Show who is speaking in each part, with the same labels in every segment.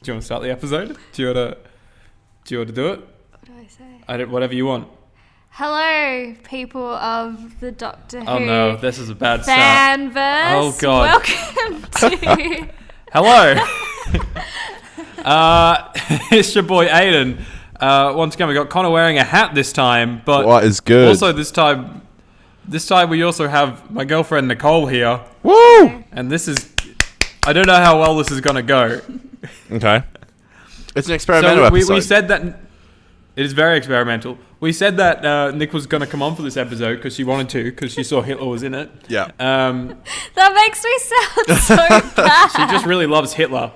Speaker 1: Do you want to start the episode? Do you want to do it?
Speaker 2: What do I say?
Speaker 1: Whatever you want.
Speaker 2: Hello, people of the Doctor Who.
Speaker 1: Oh no, this is a bad start.
Speaker 2: Fanverse.
Speaker 1: Oh god.
Speaker 2: Welcome to.
Speaker 1: Hello. It's your boy Aidan. Once again, we got Connor wearing a hat this time, but
Speaker 3: what is good?
Speaker 1: Also, this time we also have my girlfriend Nicole here.
Speaker 3: Woo!
Speaker 1: And this is, I don't know how well this is gonna go.
Speaker 3: Okay. It's an experimental episode.
Speaker 1: We said that it is very experimental. We said that Nick was gonna come on for this episode because she wanted to, because she saw Hitler was in it.
Speaker 3: Yeah.
Speaker 2: That makes me sound so bad.
Speaker 1: She just really loves Hitler.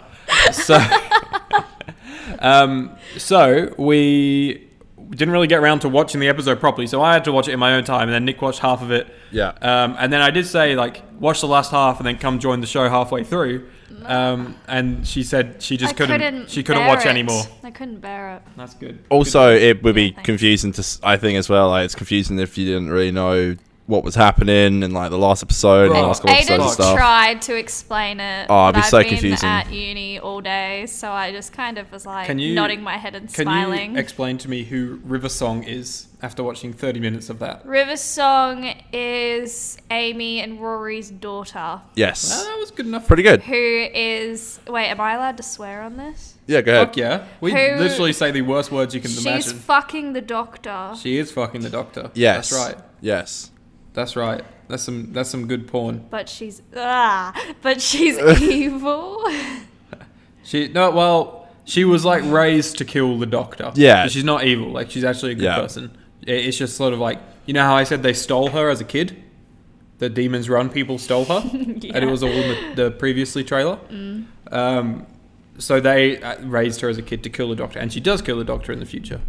Speaker 1: So we didn't really get around to watching the episode properly, so I had to watch it in my own time, and then Nick watched half of it.
Speaker 3: Yeah.
Speaker 1: And then I did say, like, watch the last half and then come join the show halfway through. And she said she just couldn't watch anymore.
Speaker 2: I couldn't bear it.
Speaker 1: That's good.
Speaker 3: Also, it would be
Speaker 2: thanks.
Speaker 3: confusing I think as well. Like, it's confusing if you didn't really know what was happening in like the last episode and the last couple episodes
Speaker 2: Aidan
Speaker 3: and stuff.
Speaker 2: tried to explain it.
Speaker 3: Oh, it'd be
Speaker 2: but
Speaker 3: so
Speaker 2: I've been
Speaker 3: confusing.
Speaker 2: at uni all day, so I just kind of was like
Speaker 1: Can you-
Speaker 2: nodding my head and smiling.
Speaker 1: Can you explain to me who River Song is after watching 30 minutes of that?
Speaker 2: River Song is Amy and Rory's daughter,
Speaker 3: Yes.
Speaker 1: Well, that was good enough.
Speaker 3: Pretty good.
Speaker 2: who is... Wait, am I allowed to swear on this?
Speaker 3: Yeah, go ahead.
Speaker 1: Fuck yeah. We
Speaker 2: Who-
Speaker 1: literally say the worst words you can
Speaker 2: She's
Speaker 1: imagine.
Speaker 2: fucking the Doctor.
Speaker 1: She is fucking the Doctor.
Speaker 3: Yes.
Speaker 1: That's right.
Speaker 3: Yes.
Speaker 1: That's right. That's some good porn.
Speaker 2: But she's evil.
Speaker 1: She was like raised to kill the Doctor.
Speaker 3: Yeah.
Speaker 1: But she's not evil. Like, she's actually a good
Speaker 3: Yeah.
Speaker 1: person. It's just sort of like, you know how I said they stole her as a kid? The Demons Run people stole her?
Speaker 2: Yeah.
Speaker 1: And it was all in the previously trailer. So they raised her as a kid to kill the Doctor. And she does kill the Doctor in the future.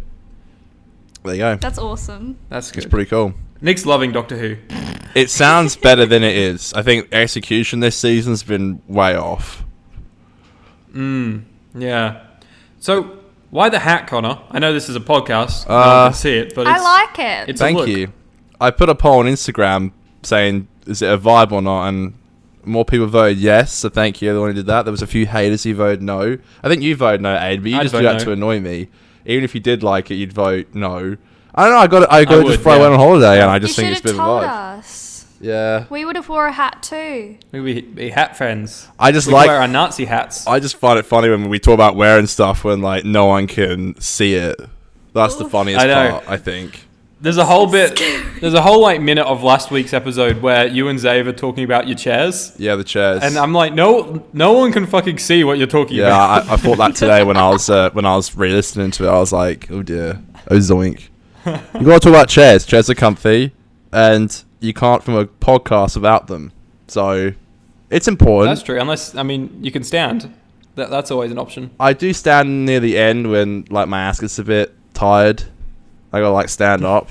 Speaker 3: There you go.
Speaker 2: That's awesome.
Speaker 1: That's good.
Speaker 3: It's pretty cool.
Speaker 1: Nick's loving Doctor Who.
Speaker 3: It sounds better than it is. I think execution this season's been way off.
Speaker 1: Yeah. So, why the hat, Connor? I know this is a podcast. No one can see it, but
Speaker 2: I like it.
Speaker 1: it's a
Speaker 3: Thank
Speaker 1: look.
Speaker 3: you. I put a poll on Instagram saying, is it a vibe or not? And more people voted yes, so thank you. Everyone who did that. There was a few haters who voted no. I think you voted no, Aid, but you
Speaker 1: I'd
Speaker 3: just
Speaker 1: vote
Speaker 3: do that
Speaker 1: no.
Speaker 3: to annoy me. Even if you did like it, you'd vote no. I don't know. I got it
Speaker 1: would,
Speaker 3: just before I
Speaker 1: yeah.
Speaker 3: went on holiday, and I
Speaker 2: you
Speaker 3: just
Speaker 2: should
Speaker 3: think it's
Speaker 2: have
Speaker 3: a bit of a
Speaker 2: told
Speaker 3: vibe.
Speaker 2: us.
Speaker 3: Yeah.
Speaker 2: We would have wore a hat too.
Speaker 1: We be hat friends.
Speaker 3: I just
Speaker 1: We
Speaker 3: like.
Speaker 1: wear our Nazi hats.
Speaker 3: I just find it funny when we talk about wearing stuff when like no one can see it. That's the funniest
Speaker 1: I know.
Speaker 3: part, I think.
Speaker 1: There's a whole like minute of last week's episode where you and Zave are talking about your chairs,
Speaker 3: Yeah, the chairs.
Speaker 1: and I'm like, no one can fucking see what you're talking
Speaker 3: Yeah,
Speaker 1: about.
Speaker 3: I thought that today when I was re-listening to it. I was like, oh dear, oh zoink. You got to talk about chairs. Chairs are comfy, and you can't film a podcast without them. So it's important.
Speaker 1: That's true. Unless, I mean, you can stand. That's always an option.
Speaker 3: I do stand near the end when like my ass gets a bit tired. I gotta like stand up.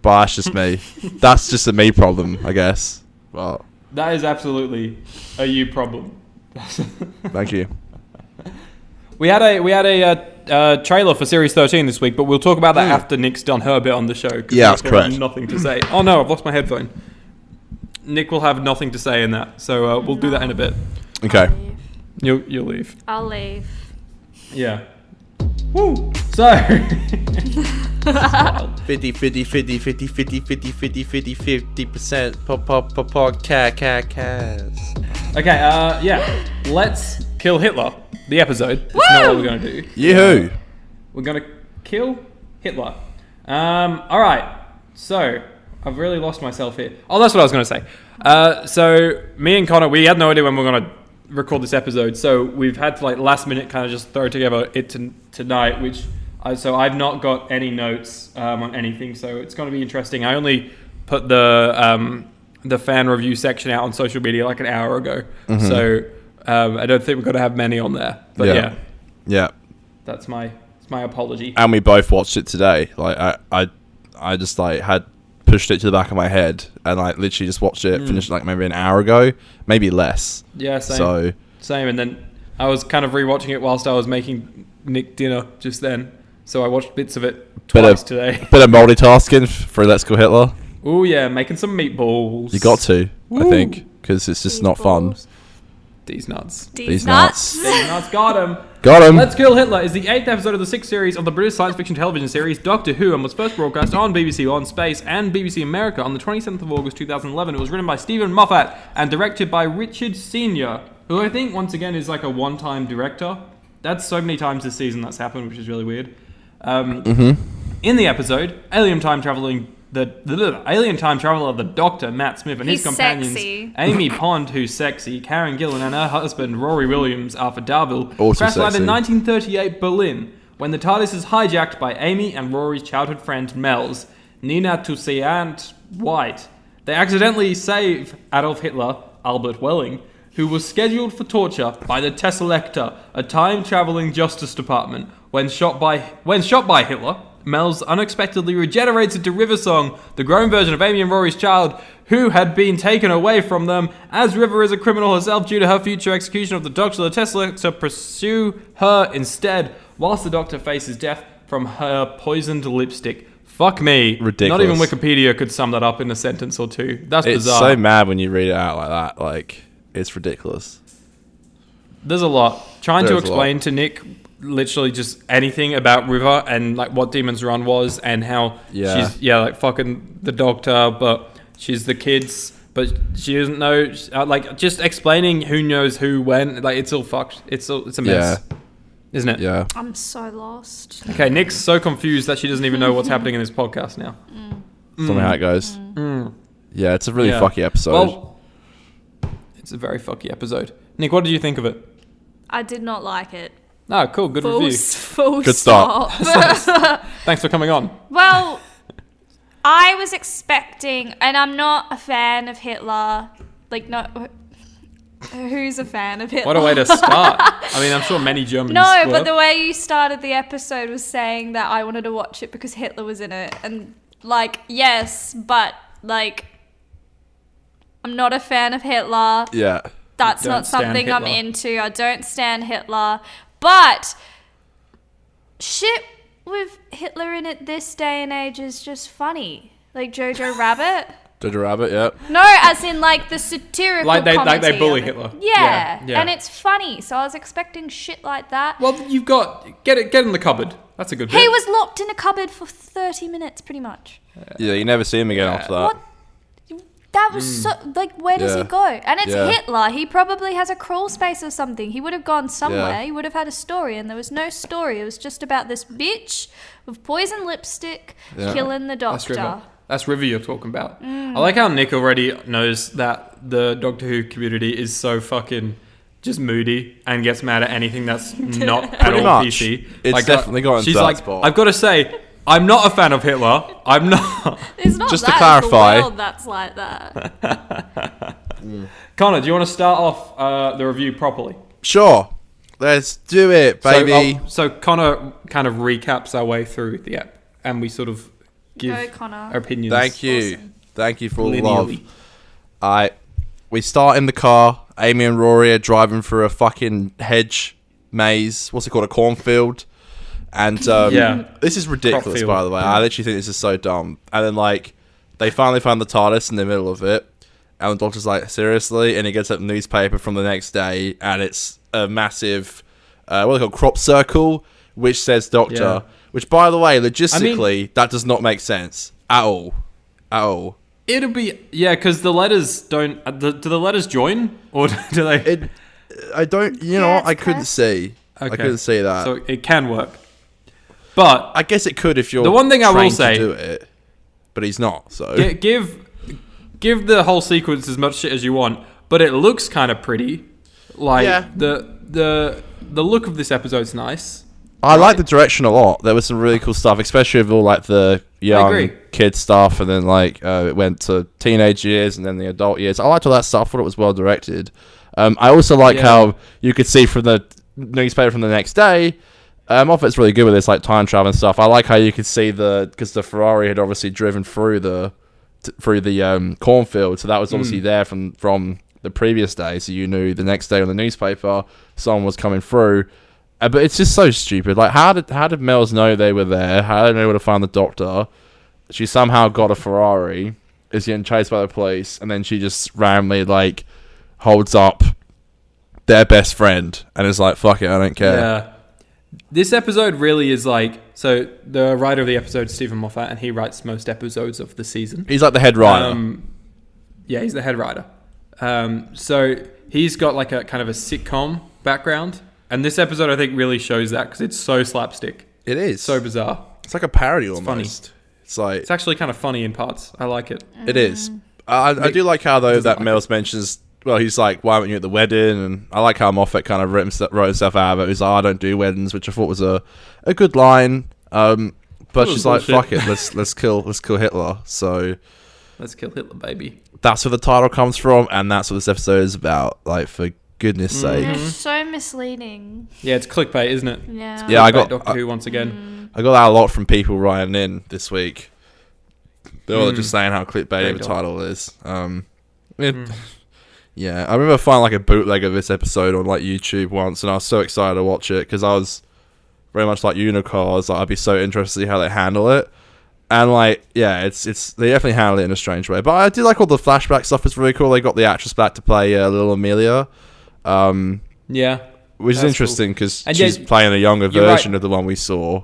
Speaker 3: But that's just me. That's just a me problem, I guess. Well,
Speaker 1: That is absolutely a you problem.
Speaker 3: thank you.
Speaker 1: We had a trailer for Series 13 this week, but we'll talk about that after Nick's done her bit on the show. 'Cause
Speaker 3: Yeah,
Speaker 1: Nick
Speaker 3: that's
Speaker 1: will have
Speaker 3: correct.
Speaker 1: nothing to say. Oh no, I've lost my headphone. Nick will have nothing to say in that, so we'll do that in a bit.
Speaker 3: Okay.
Speaker 1: You'll leave.
Speaker 2: I'll leave.
Speaker 1: Yeah. Woo! So.
Speaker 3: 50, 50, 50, 50, 50, 50, 50, 50, 50%. Cat.
Speaker 1: Okay, yeah. Let's kill Hitler. The episode. That's not what we're going to do.
Speaker 3: Yoo-hoo.
Speaker 1: We're going to kill Hitler. Alright. So, I've really lost myself here. Oh, that's what I was going to say. So, me and Connor, we had no idea when we were going to record this episode. So, we've had to, like, last minute kind of just throw together it tonight, which... So I've not got any notes on anything, so it's going to be interesting. I only put the fan review section out on social media like an hour ago, so I don't think we're going to have many on there. But yeah, that's my apology.
Speaker 3: And we both watched it today. Like I just like had pushed it to the back of my head and like literally just watched it, finished like maybe an hour ago, maybe less.
Speaker 1: Yeah, same.
Speaker 3: So
Speaker 1: same, and then I was kind of rewatching it whilst I was making Nick dinner just then. So I watched bits of it twice today.
Speaker 3: Bit of multitasking for Let's Go Hitler.
Speaker 1: Oh yeah, making some meatballs.
Speaker 3: You got to,
Speaker 1: Woo.
Speaker 3: I think, because it's just not fun.
Speaker 2: Meatballs.
Speaker 1: These nuts.
Speaker 3: These nuts.
Speaker 1: These nuts got him.
Speaker 3: Got him.
Speaker 1: Let's Kill Hitler is the 8th episode of the 6th series of the British science fiction television series Doctor Who and was first broadcast on BBC One Space and BBC America on the 27th of August 2011. It was written by Stephen Moffat and directed by Richard Senior, who I think once again is like a one-time director. That's so many times this season that's happened, which is really weird. In the episode, alien time traveler, the Doctor, Matt Smith, and his companions,
Speaker 2: sexy.
Speaker 1: Amy Pond, who's sexy, Karen Gillan, and her husband, Rory Williams, Arthur Darvill,
Speaker 3: Also
Speaker 1: crash landed in
Speaker 3: sexy.
Speaker 1: 1938 Berlin, when the TARDIS is hijacked by Amy and Rory's childhood friend, Mel's, Nina Toussaint White. They accidentally save Adolf Hitler, Albert Welling, who was scheduled for torture by the Tesselector, a time-traveling justice department. When shot by Hitler, Mel's unexpectedly regenerates into River Song, the grown version of Amy and Rory's child, who had been taken away from them. As River is a criminal herself due to her future execution of the Doctor, the Tesselector pursue her instead, whilst the Doctor faces death from her poisoned lipstick. Fuck me.
Speaker 3: Ridiculous.
Speaker 1: Not even Wikipedia could sum that up in a sentence or two. That's
Speaker 3: It's
Speaker 1: bizarre.
Speaker 3: so mad when you read it out like that. Like, it's ridiculous.
Speaker 1: There's a lot. Trying to
Speaker 3: There's a
Speaker 1: explain to Nick literally just anything about River and like what Demon's Run was and how she's like fucking the Doctor, but she's the kids, but she doesn't know. Like just explaining who knows who when. Like it's all fucked. It's a mess, isn't it?
Speaker 3: Yeah.
Speaker 2: I'm so lost.
Speaker 1: Okay, Nick's so confused that she doesn't even know what's happening in this podcast now.
Speaker 3: Tell me how it goes. Yeah, it's a really fucky episode.
Speaker 1: Well, it's a very fucky episode. Nick, what did you think of it?
Speaker 2: I did not like it.
Speaker 1: Oh, cool. Good review.
Speaker 2: Full
Speaker 3: Good start.
Speaker 1: Thanks for coming on.
Speaker 2: Well, I was expecting, and I'm not a fan of Hitler. Like, not who's a fan of Hitler?
Speaker 1: What a way to start. I mean, I'm sure many Germans
Speaker 2: No,
Speaker 1: were.
Speaker 2: but the way you started the episode was saying that I wanted to watch it because Hitler was in it. And, like, yes, but, like, I'm not a fan of Hitler.
Speaker 3: Yeah.
Speaker 2: That's
Speaker 1: Don't
Speaker 2: not
Speaker 1: stan
Speaker 2: something I'm
Speaker 1: Hitler.
Speaker 2: into. I don't stand Hitler. But shit with Hitler in it this day and age is just funny. Like Jojo Rabbit.
Speaker 3: Jojo Rabbit, yeah.
Speaker 2: No, as in like the satirical
Speaker 1: Like they
Speaker 2: comedy
Speaker 1: bully
Speaker 2: of it.
Speaker 1: Hitler.
Speaker 2: Yeah.
Speaker 1: Yeah.
Speaker 2: And it's funny. So I was expecting shit like that.
Speaker 1: Well, you've got get in the cupboard. That's a good bit.
Speaker 2: He was locked in a cupboard for 30 minutes pretty much.
Speaker 3: Yeah, you never see him again after that.
Speaker 2: What? That was so, like, where does he
Speaker 3: Yeah.
Speaker 2: go? And it's
Speaker 3: Yeah.
Speaker 2: Hitler. He probably has a crawl space or something. He would have gone somewhere.
Speaker 3: Yeah.
Speaker 2: He would have had a story, and there was no story. It was just about this bitch with poison lipstick
Speaker 3: Yeah.
Speaker 2: killing the
Speaker 1: That's River.
Speaker 2: Doctor.
Speaker 1: That's River you're talking about. I like how Nick already knows that the Doctor Who community is so fucking just moody and gets mad at anything that's not at
Speaker 3: Pretty
Speaker 1: all
Speaker 3: much.
Speaker 1: PC.
Speaker 3: It's definitely got into
Speaker 1: She's
Speaker 3: that
Speaker 1: like,
Speaker 3: spot.
Speaker 1: I've got to say, I'm not a fan of Hitler. I'm not.
Speaker 2: It's not
Speaker 3: Just to
Speaker 2: that,
Speaker 3: clarify-
Speaker 2: it's the world that's like that.
Speaker 1: Connor, do you want to start off the review properly?
Speaker 3: Sure. Let's do it, baby.
Speaker 1: So Connor kind of recaps our way through the app, and we sort of give
Speaker 2: Go, Connor.
Speaker 1: our opinions.
Speaker 3: Thank you.
Speaker 2: Awesome.
Speaker 3: Thank you for all the love.
Speaker 1: Linearly.
Speaker 3: We start in the car. Amy and Rory are driving through a fucking hedge maze. What's it called? A cornfield. And
Speaker 1: Yeah.
Speaker 3: this is ridiculous,
Speaker 1: Cropfield.
Speaker 3: by the way.
Speaker 1: Yeah.
Speaker 3: I literally think this is so dumb. And then, like, they finally find the TARDIS in the middle of it. And the Doctor's like, seriously? And he gets a newspaper from the next day. And it's a massive, what are they called? Crop circle, which says Doctor.
Speaker 1: Yeah.
Speaker 3: Which, by the way, logistically, that does not make sense. At all. At all.
Speaker 1: It'll be because the letters don't. Do the letters join or do they?
Speaker 3: I don't, you
Speaker 2: Yeah,
Speaker 3: know,
Speaker 2: it's
Speaker 3: I couldn't
Speaker 2: press.
Speaker 3: see. I
Speaker 1: Okay.
Speaker 3: couldn't see that.
Speaker 1: So it can work, but
Speaker 3: I guess it could if you're
Speaker 1: The one thing I will
Speaker 3: trained to
Speaker 1: say-
Speaker 3: do it, but he's not. So
Speaker 1: give the whole sequence as much shit as you want. But it looks kind of pretty. Like
Speaker 3: Yeah.
Speaker 1: the look of this episode's nice.
Speaker 3: I like the direction a lot. There was some really cool stuff, especially with all like the young
Speaker 1: agree.
Speaker 3: kid stuff, and then like it went to teenage years and then the adult years. I liked all that stuff. Thought it was well directed. I also like how you could see from the newspaper from the next day. Moffat's really good with this, like time travel and stuff. I like how you could see because the Ferrari had obviously driven through the cornfield, so that was obviously there from the previous day. So you knew the next day on the newspaper someone was coming through. But it's just so stupid. Like, how did Mel's know they were there? How did they know where to find the Doctor? She somehow got a Ferrari, is getting chased by the police, and then she just randomly like holds up their best friend, and is like, fuck it, I don't care.
Speaker 1: Yeah. This episode really is like, so the writer of the episode is Stephen Moffat, and he writes most episodes of the season.
Speaker 3: He's like the head writer.
Speaker 1: Yeah, he's the head writer. So he's got like a kind of a sitcom background, and this episode I think really shows that because it's so slapstick.
Speaker 3: It is
Speaker 1: So bizarre.
Speaker 3: It's like a parody almost.
Speaker 1: Funny.
Speaker 3: It's like
Speaker 1: It's actually kind of funny in parts. I like it.
Speaker 3: it is. I do like how though that Mills mentions. Well, he's like, "Why weren't you at the wedding?" And I like how Moffat kind of wrote himself out of it. He's like, "I don't do weddings," which I thought was a good line. But she's like, "Fuck it, let's kill Hitler." So
Speaker 1: Let's kill Hitler, baby.
Speaker 3: that's where the title comes from, and that's what this episode is about. Like, for goodness sake.
Speaker 2: It's so misleading.
Speaker 1: Yeah, it's clickbait, isn't it?
Speaker 2: Yeah.
Speaker 3: Yeah, I
Speaker 1: Clickbait
Speaker 3: got
Speaker 1: Doctor Who once again.
Speaker 3: I got that a lot from people writing in this week. They were just saying how clickbait the title is. Yeah, I remember finding like a bootleg of this episode on like YouTube once, and I was so excited to watch it because I was very much like you, Nicole. I was like, I'd be so interested to see how they handle it. And like, yeah, it's they definitely handle it in a strange way. But I do like all the flashback stuff. It's really cool. They got the actress back to play little Amelia.
Speaker 1: Yeah.
Speaker 3: Which is
Speaker 1: That's
Speaker 3: interesting because
Speaker 1: cool. And
Speaker 3: she's
Speaker 1: yeah,
Speaker 3: playing a younger
Speaker 1: you're
Speaker 3: version
Speaker 1: right.
Speaker 3: of the one we saw.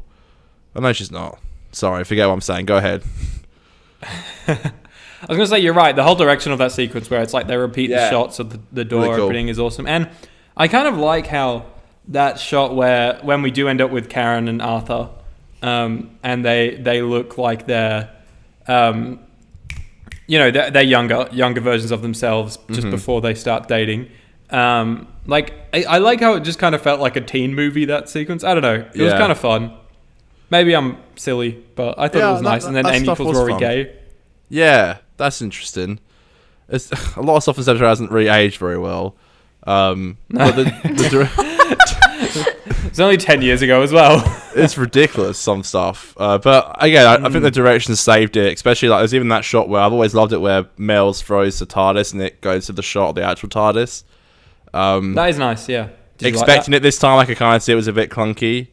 Speaker 3: Oh, no, she's not. Sorry, forget what I'm saying. Go ahead.
Speaker 1: I was going to say, you're right. The whole direction of that sequence where it's like they repeat the shots of the door
Speaker 3: Really cool.
Speaker 1: opening is awesome. And I kind of like how that shot where when we do end up with Karen and Arthur, and they look like they're, they're younger versions of themselves just before they start dating. Like I like how it just kind of felt like a teen movie, that sequence. I don't know. It was kind of fun. Maybe I'm silly, but I thought it was nice. And then Amy calls Rory gay.
Speaker 3: Yeah, that's interesting. It's, a lot of stuff in Central hasn't really aged very well. But
Speaker 1: It's only 10 years ago as well.
Speaker 3: it's ridiculous, some stuff. But again, I think the direction saved it. Especially like there's even that shot where I've always loved it where Mills throws the TARDIS and it goes to the shot of the actual TARDIS.
Speaker 1: That is nice, yeah.
Speaker 3: Expecting it this time, I could kind of see it was a bit clunky.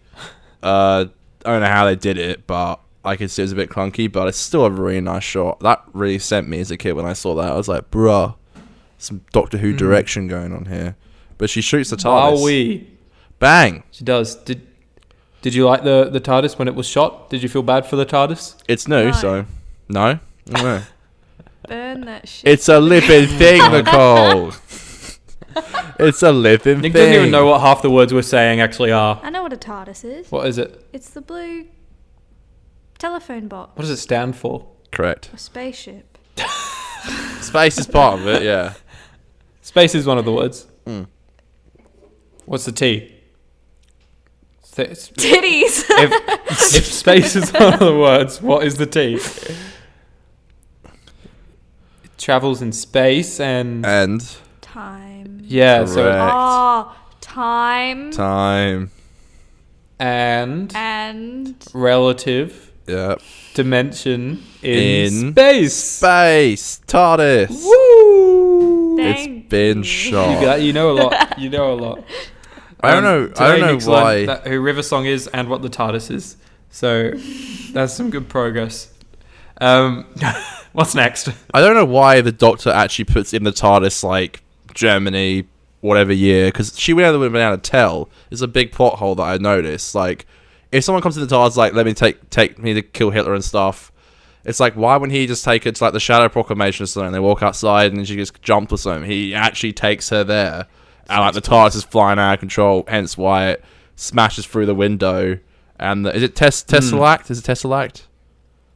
Speaker 3: I don't know how they did it, but I could see it was a bit clunky, but it's still a really nice shot. That really sent me as a kid when I saw that. I was like, bruh, some Doctor Who direction going on here. But she shoots the TARDIS.
Speaker 1: Wowee.
Speaker 3: Bang.
Speaker 1: She does. Did you like the TARDIS when it was shot? Did you feel bad for the TARDIS?
Speaker 3: It's new,
Speaker 2: No.
Speaker 3: so... No? No.
Speaker 2: Burn that shit.
Speaker 3: It's a living thing, Nicole. It's a living
Speaker 1: Nick
Speaker 3: thing.
Speaker 1: doesn't even know what half the words we're saying actually are.
Speaker 2: I know what a TARDIS is.
Speaker 1: What is it?
Speaker 2: It's the blue telephone box.
Speaker 1: What does it stand for?
Speaker 3: Correct.
Speaker 2: A spaceship.
Speaker 3: Space is part of it, yeah.
Speaker 1: Space is one of the words. What's the T?
Speaker 2: Titties.
Speaker 1: If space is one of the words, what is the T? It travels in space and
Speaker 2: Time.
Speaker 1: yeah,
Speaker 3: Correct.
Speaker 1: so
Speaker 2: Oh, time.
Speaker 3: Time.
Speaker 2: And
Speaker 1: relative
Speaker 3: Yep.
Speaker 1: dimension
Speaker 3: In
Speaker 1: space.
Speaker 3: Space. TARDIS.
Speaker 1: Woo!
Speaker 2: Thank
Speaker 3: It's been
Speaker 2: you.
Speaker 3: shot.
Speaker 1: You know a lot. You know a lot.
Speaker 3: I don't know
Speaker 1: Nick's
Speaker 3: why.
Speaker 1: learned who River Song is and what the TARDIS is. So that's some good progress. What's next?
Speaker 3: I don't know why the Doctor actually puts in the TARDIS like Germany, whatever year, because she would have been able to tell. It's a big plot hole that I noticed. Like, if someone comes to the TARDIS like, let me take me to kill Hitler and stuff, it's like, why wouldn't he just take her to like the Shadow Proclamation or something? And they walk outside and she just jumped or something. He actually takes her there, and like the TARDIS is flying out of control. Hence why it smashes through the window. And is it Tesseract? Is it Tesseract?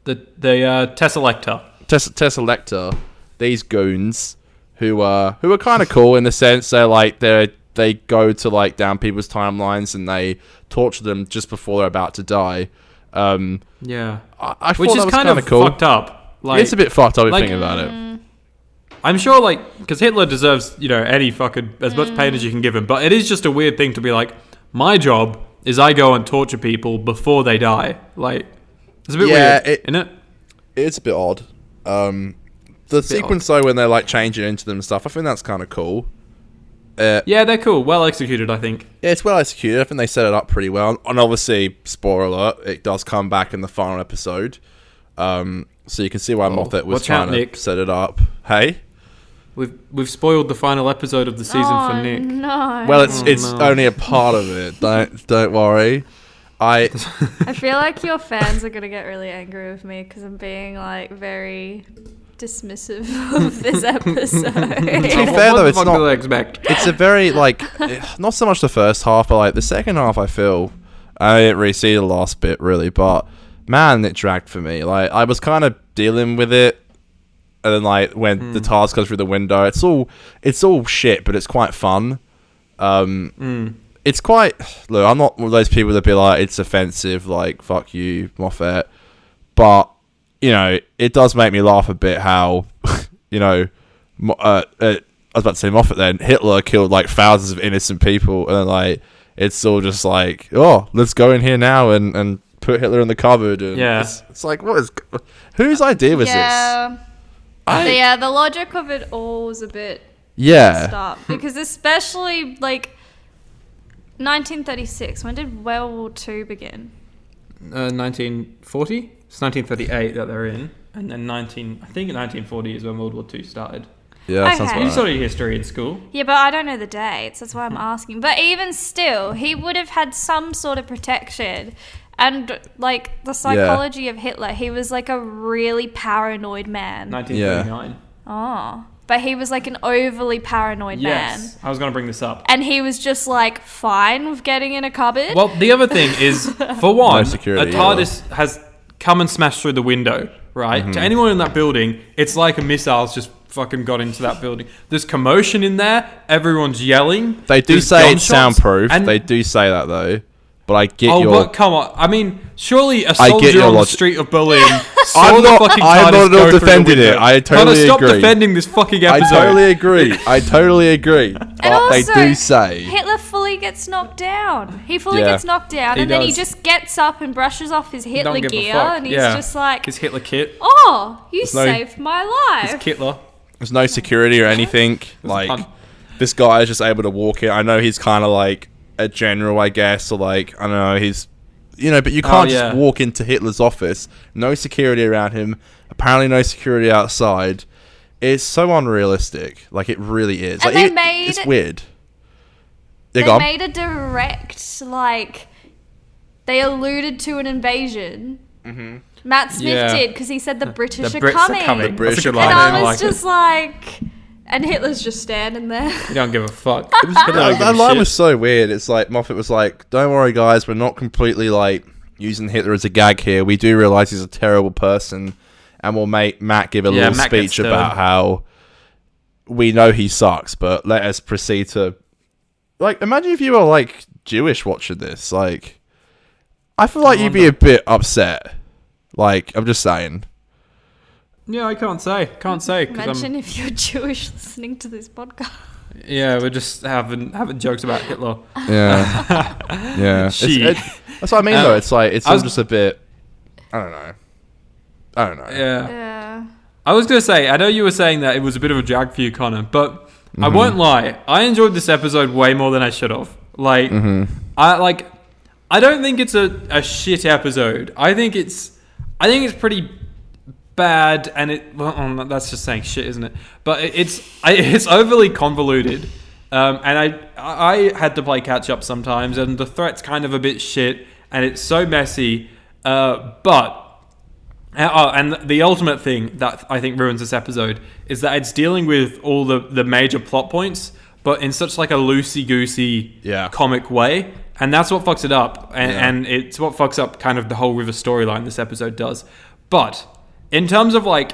Speaker 1: The Tesselector.
Speaker 3: Tesselector, these goons who are kind of cool in the sense they go to like down people's timelines and they torture them just before they're about to die.
Speaker 1: Yeah,
Speaker 3: I thought
Speaker 1: which is
Speaker 3: that was
Speaker 1: kind of
Speaker 3: cool.
Speaker 1: fucked up. Like,
Speaker 3: It's a bit fucked up if you
Speaker 1: like-
Speaker 3: think about it.
Speaker 1: I'm sure, like, because Hitler deserves, any fucking as much pain as you can give him. But it is just a weird thing to be like, my job is I go and torture people before they die. Like, it's a bit weird, isn't it?
Speaker 3: It's a bit odd. The sequence though when they're like changing into them and stuff, I think that's kind of cool.
Speaker 1: Yeah, they're cool. Well executed, I think.
Speaker 3: Yeah, it's well executed. I think they set it up pretty well. And obviously, spoiler alert, it does come back in the final episode. So you can see why Moffat was
Speaker 1: watch out,
Speaker 3: trying to
Speaker 1: Nick.
Speaker 3: set it up. Hey?
Speaker 1: We've spoiled the final episode of the season for Nick.
Speaker 2: No.
Speaker 3: Well, it's
Speaker 1: no.
Speaker 3: only a part of it. Don't worry.
Speaker 2: I feel like your fans are gonna get really angry with me because I'm being like very dismissive of this episode.
Speaker 3: To be fair,
Speaker 1: What
Speaker 3: though,
Speaker 1: the
Speaker 3: it's
Speaker 1: fuck
Speaker 3: not.
Speaker 1: do they expect?
Speaker 3: It's a very not so much the first half, but like the second half. I feel I didn't really see the last bit really, but man, it dragged for me. Like I was kind of dealing with it, and then like when the TARDIS goes through the window, it's all shit, but it's quite fun. It's quite. Look, I'm not one of those people that be like it's offensive, like fuck you, Moffat, but you know it does make me laugh a bit how you know. I was about to say Moffat. Then Hitler killed like thousands of innocent people, and then like it's all just like, oh, let's go in here now and put Hitler in the cupboard. And
Speaker 1: Yeah.
Speaker 3: it's like whose idea was this?
Speaker 2: Yeah, the logic of it all was a bit
Speaker 3: Yeah,
Speaker 2: up because especially like 1936. When did World War II begin?
Speaker 1: 1940. It's 1938 that they're in, and then 1940 is when World War II started.
Speaker 3: yeah, that sounds
Speaker 2: Okay.
Speaker 1: You
Speaker 3: about right.
Speaker 1: studied history in school.
Speaker 2: Yeah, but I don't know the dates. That's why I'm asking. But even still, he would have had some sort of protection. And, like, the psychology of Hitler, he was, like, a really paranoid man.
Speaker 1: 1939.
Speaker 2: Oh. But he was, like, an overly paranoid man.
Speaker 1: Yes, I was going to bring this up.
Speaker 2: And he was just, like, fine with getting in a cupboard.
Speaker 1: Well, the other thing is, for one,
Speaker 3: No security,
Speaker 1: a TARDIS has come and smashed through the window, right? To anyone in that building, it's like a missile's just fucking got into that building. There's commotion in there. Everyone's yelling.
Speaker 3: They do
Speaker 1: There's
Speaker 3: say it's
Speaker 1: gunshots,
Speaker 3: soundproof.
Speaker 1: and-
Speaker 3: They do say that though, but I get
Speaker 1: Oh,
Speaker 3: your.
Speaker 1: but come on. I mean, surely a
Speaker 3: get
Speaker 1: soldier
Speaker 3: your
Speaker 1: on the
Speaker 3: logic.
Speaker 1: street of Berlin saw
Speaker 3: I'm
Speaker 1: the
Speaker 3: not-
Speaker 1: fucking
Speaker 3: I'm
Speaker 1: TARDIS
Speaker 3: not
Speaker 1: go through the
Speaker 3: defending it.
Speaker 1: window.
Speaker 3: I totally
Speaker 1: Connor, stop
Speaker 3: agree.
Speaker 1: defending this fucking
Speaker 3: I
Speaker 1: episode.
Speaker 3: totally agree. I totally agree. But
Speaker 2: And also,
Speaker 3: they do say.
Speaker 2: Hitler fully gets knocked down. He fully
Speaker 3: Yeah.
Speaker 2: gets knocked down,
Speaker 1: He
Speaker 2: and then he
Speaker 1: does.
Speaker 2: just gets up and brushes off his Hitler
Speaker 1: Don't give a
Speaker 2: gear,
Speaker 1: fuck.
Speaker 2: and he's
Speaker 1: Yeah.
Speaker 2: just like,
Speaker 1: His Hitler kit.
Speaker 2: "Oh, you
Speaker 3: There's no-
Speaker 2: saved my
Speaker 1: His
Speaker 2: life."
Speaker 1: Kitler.
Speaker 3: There's no security or anything. Like
Speaker 1: pun.
Speaker 3: this guy is just able to walk in. I know he's kind of like a general, I guess, or like I don't know. He's, but you can't
Speaker 1: yeah.
Speaker 3: just walk into Hitler's office. No security around him. Apparently, no security outside. It's so unrealistic. Like it really is.
Speaker 2: And
Speaker 3: Like,
Speaker 2: they
Speaker 3: it's
Speaker 2: made-
Speaker 3: weird.
Speaker 2: They
Speaker 3: Yeah, go on.
Speaker 2: made a direct, like, they alluded to an invasion. Matt Smith
Speaker 1: Yeah.
Speaker 2: did because he said the British
Speaker 1: The
Speaker 2: are
Speaker 1: Brits
Speaker 2: coming.
Speaker 1: are coming.
Speaker 3: The British
Speaker 1: That's a
Speaker 3: are
Speaker 1: good
Speaker 3: coming.
Speaker 1: line.
Speaker 2: And I was
Speaker 1: like
Speaker 2: just like, and Hitler's just standing there.
Speaker 1: You don't give a fuck.
Speaker 3: It was, that line was so weird. It's like Moffat was like, "Don't worry, guys, we're not completely like using Hitler as a gag here. We do realize he's a terrible person, and we'll make Matt give a little
Speaker 1: Matt gets
Speaker 3: speech about how we know he sucks, but let us proceed to like imagine if you were like Jewish watching this. Like, I feel like you'd be a bit upset. Like, I'm just saying.
Speaker 1: Yeah, I can't say. Can't say. 'Cause
Speaker 2: Imagine if you're Jewish listening to this podcast.
Speaker 1: yeah, we're just having jokes about Hitler.
Speaker 3: Yeah, yeah.
Speaker 1: She.
Speaker 3: That's what I mean, though. It's like it's
Speaker 1: I
Speaker 3: all
Speaker 1: was-
Speaker 3: just a bit. I don't know.
Speaker 1: Yeah.
Speaker 2: Yeah.
Speaker 1: I was going to say, I know you were saying that it was a bit of a drag for you, Connor, but I
Speaker 3: Mm-hmm.
Speaker 1: won't lie. I enjoyed this episode way more than I should have. Like,
Speaker 3: Mm-hmm.
Speaker 1: I don't think it's a shit episode. I think it's pretty bad, and that's just saying shit, isn't it? But it's overly convoluted, and I had to play catch up sometimes, and the threat's kind of a bit shit, and it's so messy. And the ultimate thing that I think ruins this episode is that it's dealing with all the major plot points, but in such like a loosey-goosey comic way. And that's what fucks it up. And it's what fucks up kind of the whole River storyline this episode does. But in terms of like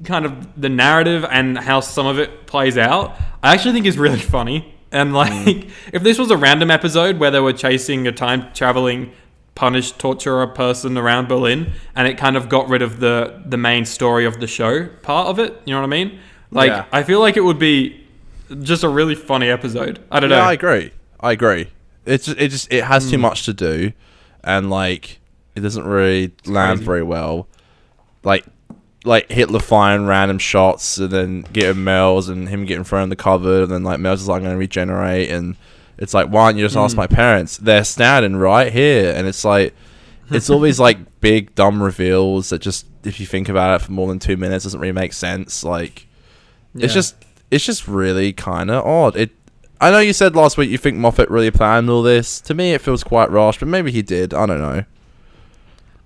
Speaker 1: kind of the narrative and how some of it plays out, I actually think is really funny. And like, if this was a random episode where they were chasing a time-traveling punished torturer person around Berlin, and it kind of got rid of the main story of the show part of it, you know what I mean? Like, I feel like it would be just a really funny episode. I don't know.
Speaker 3: Yeah, I agree. It has too much to do, and like it doesn't really land
Speaker 1: crazy.
Speaker 3: very well. Like Hitler firing random shots and then getting Mel's and him getting thrown in the cupboard, and then like Mel's is like going to regenerate, and it's like, why don't you just ask my parents? They're standing right here, and it's like it's always like big dumb reveals that just, if you think about it for more than 2 minutes, doesn't really make sense. Like it's just it's just really kind of odd. I know you said last week you think Moffat really planned all this. To me, it feels quite rushed, but maybe he did. I don't know.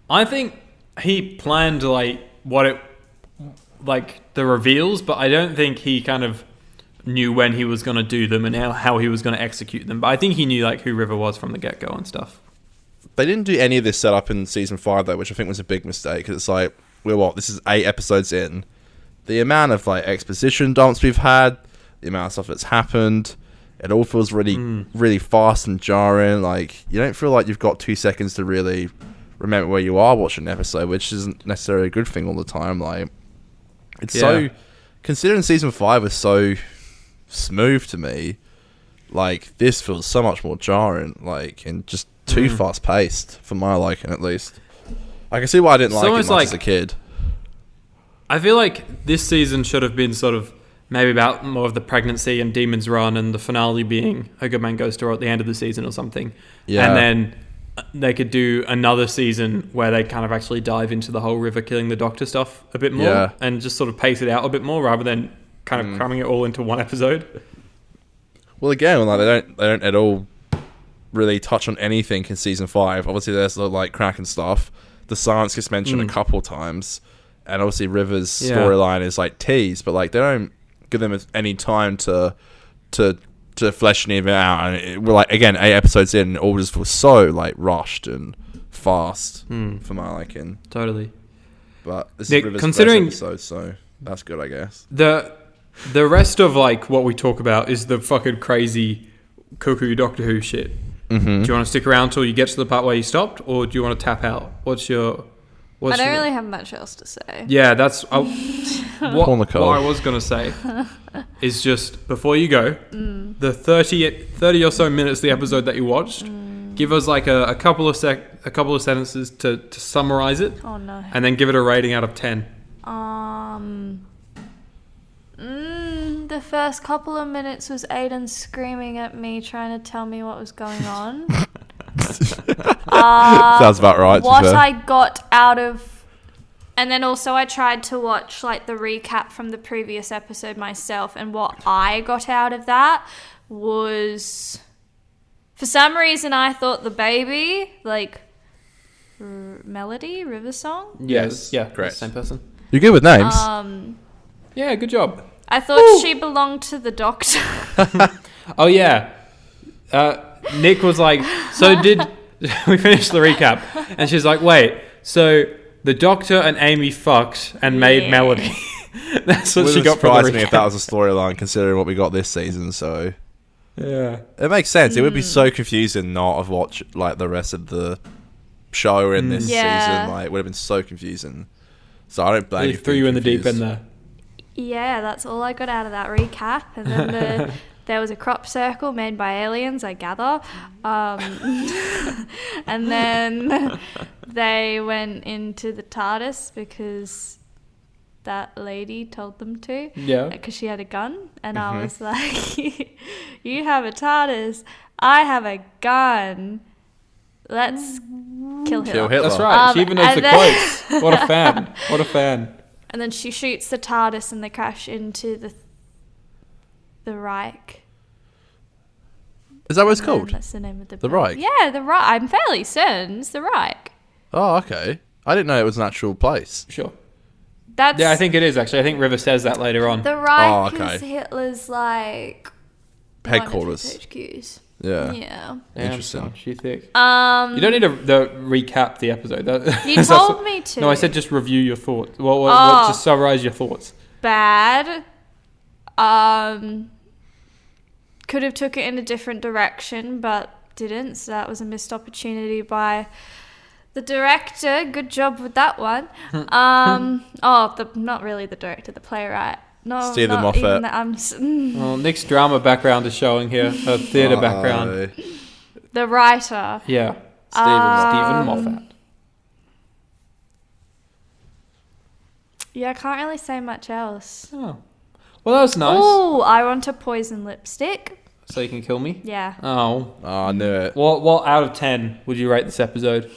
Speaker 1: I think he planned the reveals, but I don't think he kind of knew when he was going to do them and how he was going to execute them. But I think he knew who River was from the get-go and stuff.
Speaker 3: They didn't do any of this setup in season 5 though, which I think was a big mistake. Because it's this is 8 episodes in. The amount of exposition dumps we've had, the amount of stuff that's happened, it all feels really, really fast and jarring. You don't feel like you've got 2 seconds to really remember where you are watching an episode, which isn't necessarily a good thing all the time. So, considering season 5 was so smooth to me, this feels so much more jarring, and just too fast paced for my liking, at least. I can see why I didn't like it much as a kid.
Speaker 1: I feel like this season should have been sort of maybe about more of the pregnancy and Demon's Run, and the finale being A Good Man Goes to War at the end of the season or something. Yeah. And then they could do another season where they kind of actually dive into the whole River killing the Doctor stuff a bit more and just sort of pace it out a bit more rather than kind of cramming it all into one episode.
Speaker 3: Well, again, they don't at all really touch on anything in season 5. Obviously, there's the Kraken stuff. The science gets mentioned a couple times, and obviously River's storyline is teased, but they don't give them any time to flesh anything out. And we're again 8 episodes in, and it all just feels so rushed and fast for my liking.
Speaker 1: Totally.
Speaker 3: But this
Speaker 1: Nick,
Speaker 3: is River's
Speaker 1: considering
Speaker 3: first episode, so that's good, I guess.
Speaker 1: The rest of what we talk about is the fucking crazy cuckoo Doctor Who shit. Mm-hmm. Do you want to stick around till you get to the part where you stopped, or do you want to tap out? I don't
Speaker 2: really have much else to say.
Speaker 1: Yeah, that's what I was going to say is just before you go, the 30 or so minutes of the episode that you watched, give us a couple of sentences to summarize it.
Speaker 2: Oh no.
Speaker 1: And then give it a rating out of 10.
Speaker 2: The first couple of minutes was Aidan screaming at me, trying to tell me what was going on.
Speaker 3: Sounds about right.
Speaker 2: What I got out of... And then also I tried to watch the recap from the previous episode myself, and what I got out of that was... For some reason I thought the baby, Melody, River Song?
Speaker 1: Yes. Yeah,
Speaker 3: great.
Speaker 1: Same person.
Speaker 3: You're good with names.
Speaker 1: Yeah, good job.
Speaker 2: I thought she belonged to the Doctor.
Speaker 1: Oh, yeah. Nick was so did... we finished the recap, and she's wait, so the Doctor and Amy fucked and made Melody. That's what she got from the recap.
Speaker 3: Surprised me if that was a storyline, considering what we got this season, so...
Speaker 1: Yeah.
Speaker 3: It makes sense. It would be so confusing not to watch, the rest of the show in this season. It would have been so confusing. So I don't blame you.
Speaker 1: Threw you in the deep end there.
Speaker 2: Yeah, that's all I got out of that recap. And then there was a crop circle made by aliens, I gather. And then they went into the TARDIS because that lady told them to.
Speaker 1: Yeah.
Speaker 2: Because she had a gun. And I was you have a TARDIS, I have a gun. Let's kill Hitler.
Speaker 1: That's right. She even knows the quotes. What a fan. What a fan.
Speaker 2: And then she shoots the TARDIS and they crash into the Reich.
Speaker 3: Is that what it's called?
Speaker 2: That's the name of the
Speaker 3: Reich?
Speaker 2: Yeah, the Reich. I'm fairly certain it's the Reich.
Speaker 3: Oh, okay. I didn't know it was an actual place.
Speaker 1: Sure.
Speaker 2: Yeah,
Speaker 1: I think it is, actually. I think River says that later on.
Speaker 2: The Reich is Hitler's,
Speaker 3: headquarters.
Speaker 2: HQs.
Speaker 3: Yeah.
Speaker 2: Yeah.
Speaker 3: Interesting.
Speaker 1: She's thick. You don't need to recap the episode.
Speaker 2: You told me to.
Speaker 1: No, I said just review your thoughts. Just summarize your thoughts.
Speaker 2: Bad. Could have took it in a different direction, but didn't. So that was a missed opportunity by the director. Good job with that one. Not really the director, the playwright. No,
Speaker 3: Stephen Moffat.
Speaker 1: Well, Nick's drama background is showing here. Her theatre background.
Speaker 2: The writer.
Speaker 1: Yeah. Stephen Moffat.
Speaker 2: Yeah, I can't really say much else.
Speaker 1: Oh. Well, that was nice.
Speaker 2: Oh, I want a poison lipstick.
Speaker 1: So you can kill me?
Speaker 2: Yeah.
Speaker 1: Oh.
Speaker 3: I knew it.
Speaker 1: What out of 10 would you rate this episode?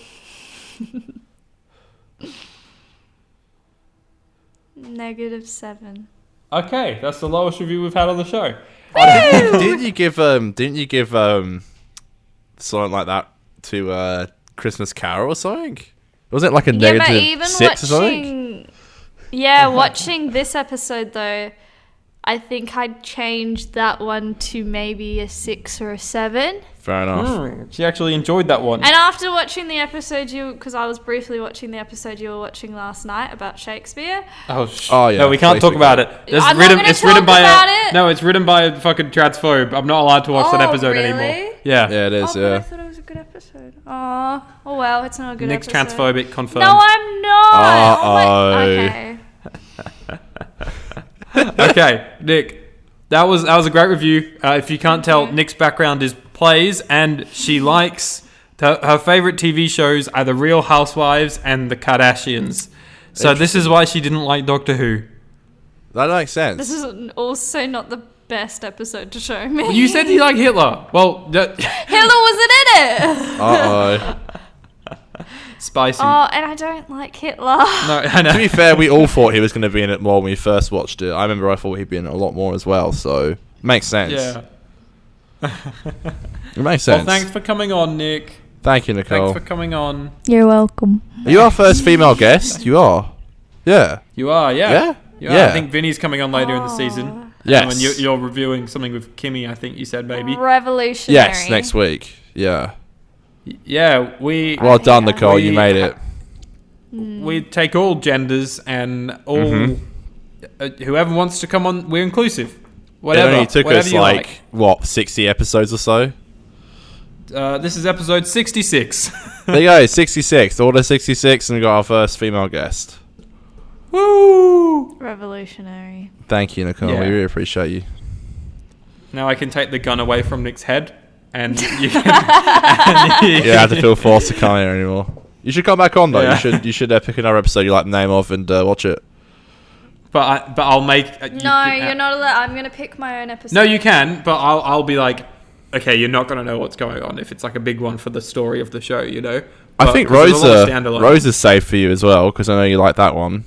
Speaker 2: -7.
Speaker 1: Okay, that's the lowest review we've had on the show.
Speaker 3: Didn't you give something like that to Christmas Carol or something? Was it like a
Speaker 2: Yeah, but
Speaker 3: negative
Speaker 2: even
Speaker 3: 6 or something?
Speaker 2: watching this episode though, I think I'd change that one to maybe a 6 or a 7.
Speaker 3: Fair enough.
Speaker 1: She actually enjoyed that one.
Speaker 2: And after watching the episode because I was briefly watching the episode you were watching last night about Shakespeare.
Speaker 3: Oh yeah.
Speaker 1: No, we can't talk about it.
Speaker 2: I'm not gonna talk about it.
Speaker 1: No, it's written by a fucking transphobe. I'm not allowed to watch that episode
Speaker 2: really?
Speaker 1: anymore. Yeah.
Speaker 3: Yeah, it is.
Speaker 2: But I thought it was a good episode. Oh well, it's not a good
Speaker 1: Nick's
Speaker 2: episode.
Speaker 1: transphobic, confirmed.
Speaker 2: No, I'm not.
Speaker 3: Uh-oh.
Speaker 1: Okay, Nick. That was a great review. If you can't tell, Nick's background is plays, and she likes her favorite TV shows are the Real Housewives and the Kardashians. So this is why she didn't like Doctor Who.
Speaker 3: That makes sense.
Speaker 2: This is also not the best episode to show me.
Speaker 1: Well, you said you like Hitler. Well,
Speaker 2: Hitler wasn't in it.
Speaker 3: Uh-oh.
Speaker 1: Spicy.
Speaker 2: Oh, and I don't like Hitler.
Speaker 1: No, I know.
Speaker 3: To be fair, we all thought he was going to be in it more when we first watched it. I remember I thought he'd be in it a lot more as well, so makes sense.
Speaker 1: Yeah.
Speaker 3: It makes sense.
Speaker 1: Well, thanks for coming on, Nick.
Speaker 3: Thank you, Nicole.
Speaker 1: Thanks for coming on.
Speaker 2: You're welcome.
Speaker 3: Are you our first female guest? You are. Yeah.
Speaker 1: You are, yeah.
Speaker 3: Yeah?
Speaker 1: You are.
Speaker 3: Yeah.
Speaker 1: I think Vinny's coming on later in the season.
Speaker 3: Yes.
Speaker 1: And you're reviewing something with Kimmy, I think you said, maybe.
Speaker 2: Revolutionary.
Speaker 3: Yes, next week. Yeah.
Speaker 1: Yeah,
Speaker 3: Well done, Nicole. You made it.
Speaker 1: We take all genders and all whoever wants to come on. We're inclusive. Whatever.
Speaker 3: It only took
Speaker 1: whatever
Speaker 3: us
Speaker 1: you
Speaker 3: like, what, 60 episodes or so?
Speaker 1: This is episode 66.
Speaker 3: There you go, 66. Order 66, and we got our first female guest.
Speaker 1: Woo!
Speaker 2: Revolutionary.
Speaker 3: Thank you, Nicole.
Speaker 1: Yeah.
Speaker 3: We really appreciate you.
Speaker 1: Now I can take the gun away from Nick's head, and you can.
Speaker 3: You don't have to feel forced to come here anymore. You should come back on though.
Speaker 1: Yeah.
Speaker 3: You should pick another episode you like the name of and watch it.
Speaker 1: But I'll make.
Speaker 2: You're not allowed. I'm gonna pick my own episode.
Speaker 1: No, you can, but I'll be like, okay, you're not gonna know what's going on if it's like a big one for the story of the show, you know.
Speaker 3: I think Rosa's safe for you as well because I know you like that one.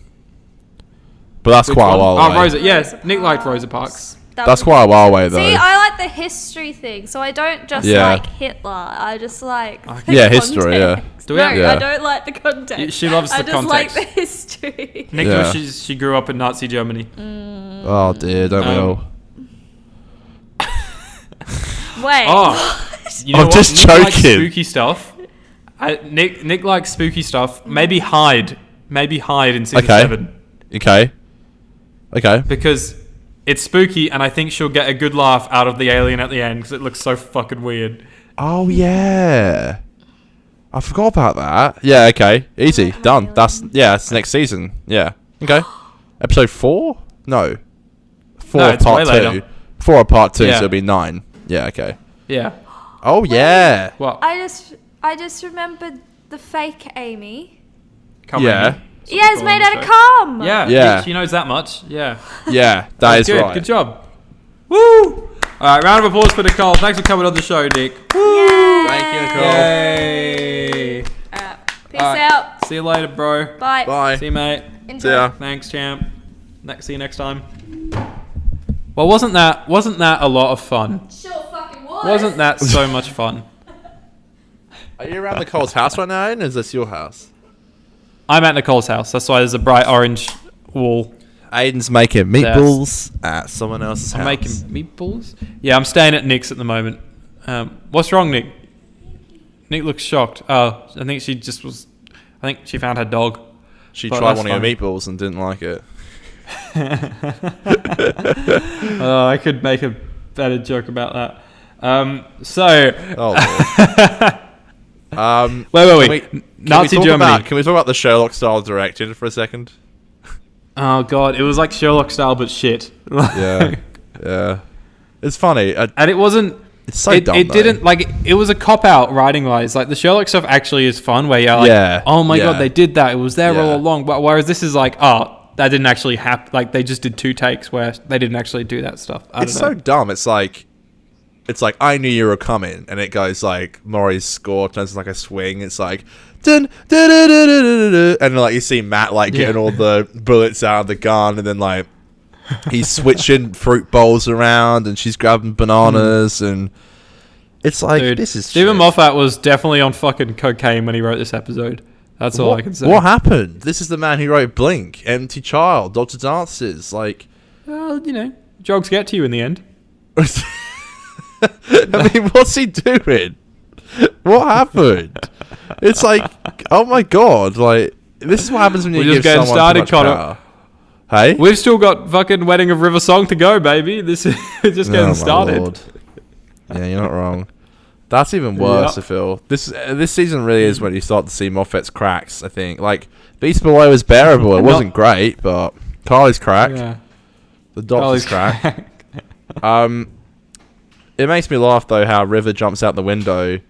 Speaker 3: But that's quite a while away.
Speaker 1: Oh, Rosa. Yes, Nick liked Rosa Parks.
Speaker 3: That's quite a while away though.
Speaker 2: See, I like the history thing, so I don't just like Hitler. I just like the
Speaker 3: history. Yeah.
Speaker 1: Do we?
Speaker 2: I don't like the context.
Speaker 1: She loves the
Speaker 2: I just
Speaker 1: context.
Speaker 2: like the history.
Speaker 1: Nick,
Speaker 3: Yeah.
Speaker 1: she grew up in Nazi Germany.
Speaker 3: Oh dear, don't we all?
Speaker 2: Wait.
Speaker 1: Oh, you know
Speaker 3: I'm
Speaker 1: what?
Speaker 3: just
Speaker 1: Nick likes
Speaker 3: joking.
Speaker 1: spooky stuff. Nick likes spooky stuff. Maybe hide in season 7
Speaker 3: Okay.
Speaker 1: because it's spooky, and I think she'll get a good laugh out of the alien at the end because it looks so fucking weird.
Speaker 3: Oh yeah. I forgot about that. Yeah. Okay. Easy. Done. That's next season. Yeah. Okay. Episode 4? No. 4
Speaker 1: No,
Speaker 3: of
Speaker 1: it's
Speaker 3: part
Speaker 1: way
Speaker 3: 2.
Speaker 1: later.
Speaker 3: 4 of part 2,
Speaker 1: Yeah.
Speaker 3: so it'll be 9. Yeah. Okay.
Speaker 1: Yeah.
Speaker 3: Oh yeah.
Speaker 1: What?
Speaker 2: I just remembered the fake Amy.
Speaker 1: Come
Speaker 3: Yeah.
Speaker 2: Yeah, it's made out of cum.
Speaker 1: Yeah.
Speaker 3: Yeah.
Speaker 1: She knows that much. Yeah.
Speaker 3: Yeah. That is
Speaker 1: good.
Speaker 3: right.
Speaker 1: Good job. Woo! All right, round of applause for Nicole. Thanks for coming on the show, Nick.
Speaker 2: Yay.
Speaker 3: Thank you, Nicole.
Speaker 1: Yay!
Speaker 2: Peace
Speaker 1: All right.
Speaker 2: out.
Speaker 1: See you later, bro.
Speaker 2: Bye.
Speaker 3: Bye.
Speaker 1: See you, mate.
Speaker 2: Enjoy.
Speaker 3: See ya.
Speaker 1: Thanks, champ. See you next time. Well, wasn't that a lot of fun?
Speaker 2: Sure fucking was.
Speaker 1: Wasn't that so much fun?
Speaker 3: Are you around Nicole's house right now, Aidan? Or is this your house?
Speaker 1: I'm at Nicole's house. That's why there's a bright orange wall.
Speaker 3: Aidan's making meatballs at someone else's house.
Speaker 1: I'm making meatballs. Yeah, I'm staying at Nick's at the moment. What's wrong, Nick? Nick looks shocked. Oh, I think she just was. I think she found her dog.
Speaker 3: She
Speaker 1: But
Speaker 3: tried
Speaker 1: that's
Speaker 3: one of your
Speaker 1: fine.
Speaker 3: meatballs and didn't like it.
Speaker 1: I could make a better joke about that.
Speaker 3: Oh, Lord.
Speaker 1: Wait. Nazi Germany.
Speaker 3: Can we talk about the Sherlock style directing for a second?
Speaker 1: Oh god, it was like Sherlock style, but shit.
Speaker 3: Yeah, yeah. It's funny.
Speaker 1: And it wasn't.
Speaker 3: It's so
Speaker 1: It
Speaker 3: dumb. though.
Speaker 1: didn't like. It was a cop out writing wise. Like the Sherlock stuff actually is fun, where you're like,
Speaker 3: Yeah,
Speaker 1: oh my
Speaker 3: yeah.
Speaker 1: god, they did that. It was there
Speaker 3: Yeah.
Speaker 1: all along. But whereas this is like, oh, that didn't actually happen. Like they just did 2 takes where they didn't actually do that stuff.
Speaker 3: It's so dumb. It's like I knew you were coming, and it goes like Maury's score turns into like a swing. It's like dun, dun, dun, dun, dun, dun, dun, and like you see Matt like getting all the bullets out of the gun, and then like he's switching fruit bowls around, and she's grabbing bananas, and it's like,
Speaker 1: Dude,
Speaker 3: this is
Speaker 1: Stephen
Speaker 3: shit.
Speaker 1: Moffat was definitely on fucking cocaine when he wrote this episode. That's all I can say.
Speaker 3: What happened? This is the man who wrote Blink, Empty Child, Doctor Dances. Like,
Speaker 1: Well, drugs get to you in the end.
Speaker 3: I mean, what's he doing? What happened? It's like, oh my god! Like, this is what happens when you
Speaker 1: We're
Speaker 3: give
Speaker 1: just getting
Speaker 3: someone
Speaker 1: started,
Speaker 3: too much
Speaker 1: Connor.
Speaker 3: power. Hey,
Speaker 1: We've still got fucking Wedding of River Song to go, baby. This is we're just getting
Speaker 3: my
Speaker 1: started.
Speaker 3: Lord. Yeah, you're not wrong. That's even worse.
Speaker 1: Yep.
Speaker 3: I feel this season really is when you start to see Moffat's cracks. I think like Beast Below was bearable. It wasn't great, but Carly's crack.
Speaker 1: Yeah.
Speaker 3: The doctor's crack. It makes me laugh though how River jumps out the window,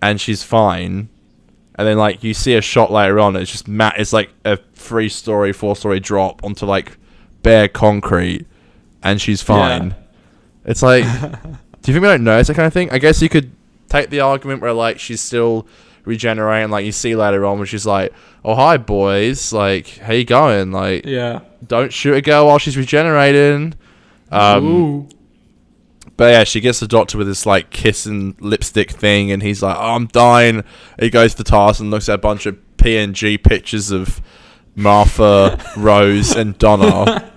Speaker 3: and she's fine, and then like you see a shot later on. It's just it's like a 4-story drop onto like bare concrete, and she's fine.
Speaker 1: Yeah.
Speaker 3: It's like, do you think we don't notice that kind of thing? I guess you could take the argument where like she's still regenerating, like you see later on, where she's like, "Oh hi boys, like how you going? Like,
Speaker 1: Yeah.
Speaker 3: don't shoot a girl while she's regenerating."
Speaker 1: Ooh.
Speaker 3: But yeah, she gets the doctor with this like kiss and lipstick thing, and he's like, "Oh, I'm dying." He goes to TARS and looks at a bunch of PNG pictures of Martha, Rose, and Donna.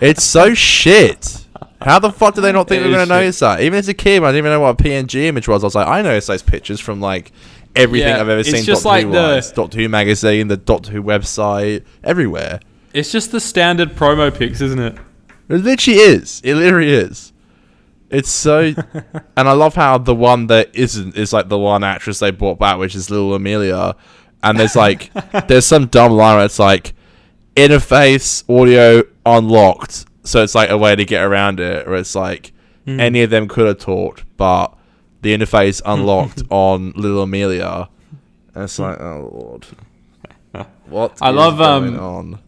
Speaker 3: It's so shit. How the fuck did they not think we were going to notice that? Even as a kid, I didn't even know what a PNG image was. I was like, I noticed those pictures from like everything I've ever seen.
Speaker 1: Just
Speaker 3: Doctor
Speaker 1: like
Speaker 3: Who-wise. Doctor Who magazine, the Doctor Who website, everywhere.
Speaker 1: It's just the standard promo pics, isn't it?
Speaker 3: It literally is. It literally is. It's so... And I love how the one that isn't is like the one actress they brought back, which is Little Amelia. And there's like... there's some dumb line where it's like, interface audio unlocked. So it's like a way to get around it. Or it's like, any of them could have talked, but the interface unlocked on Little Amelia. And it's like, oh Lord. What is going on?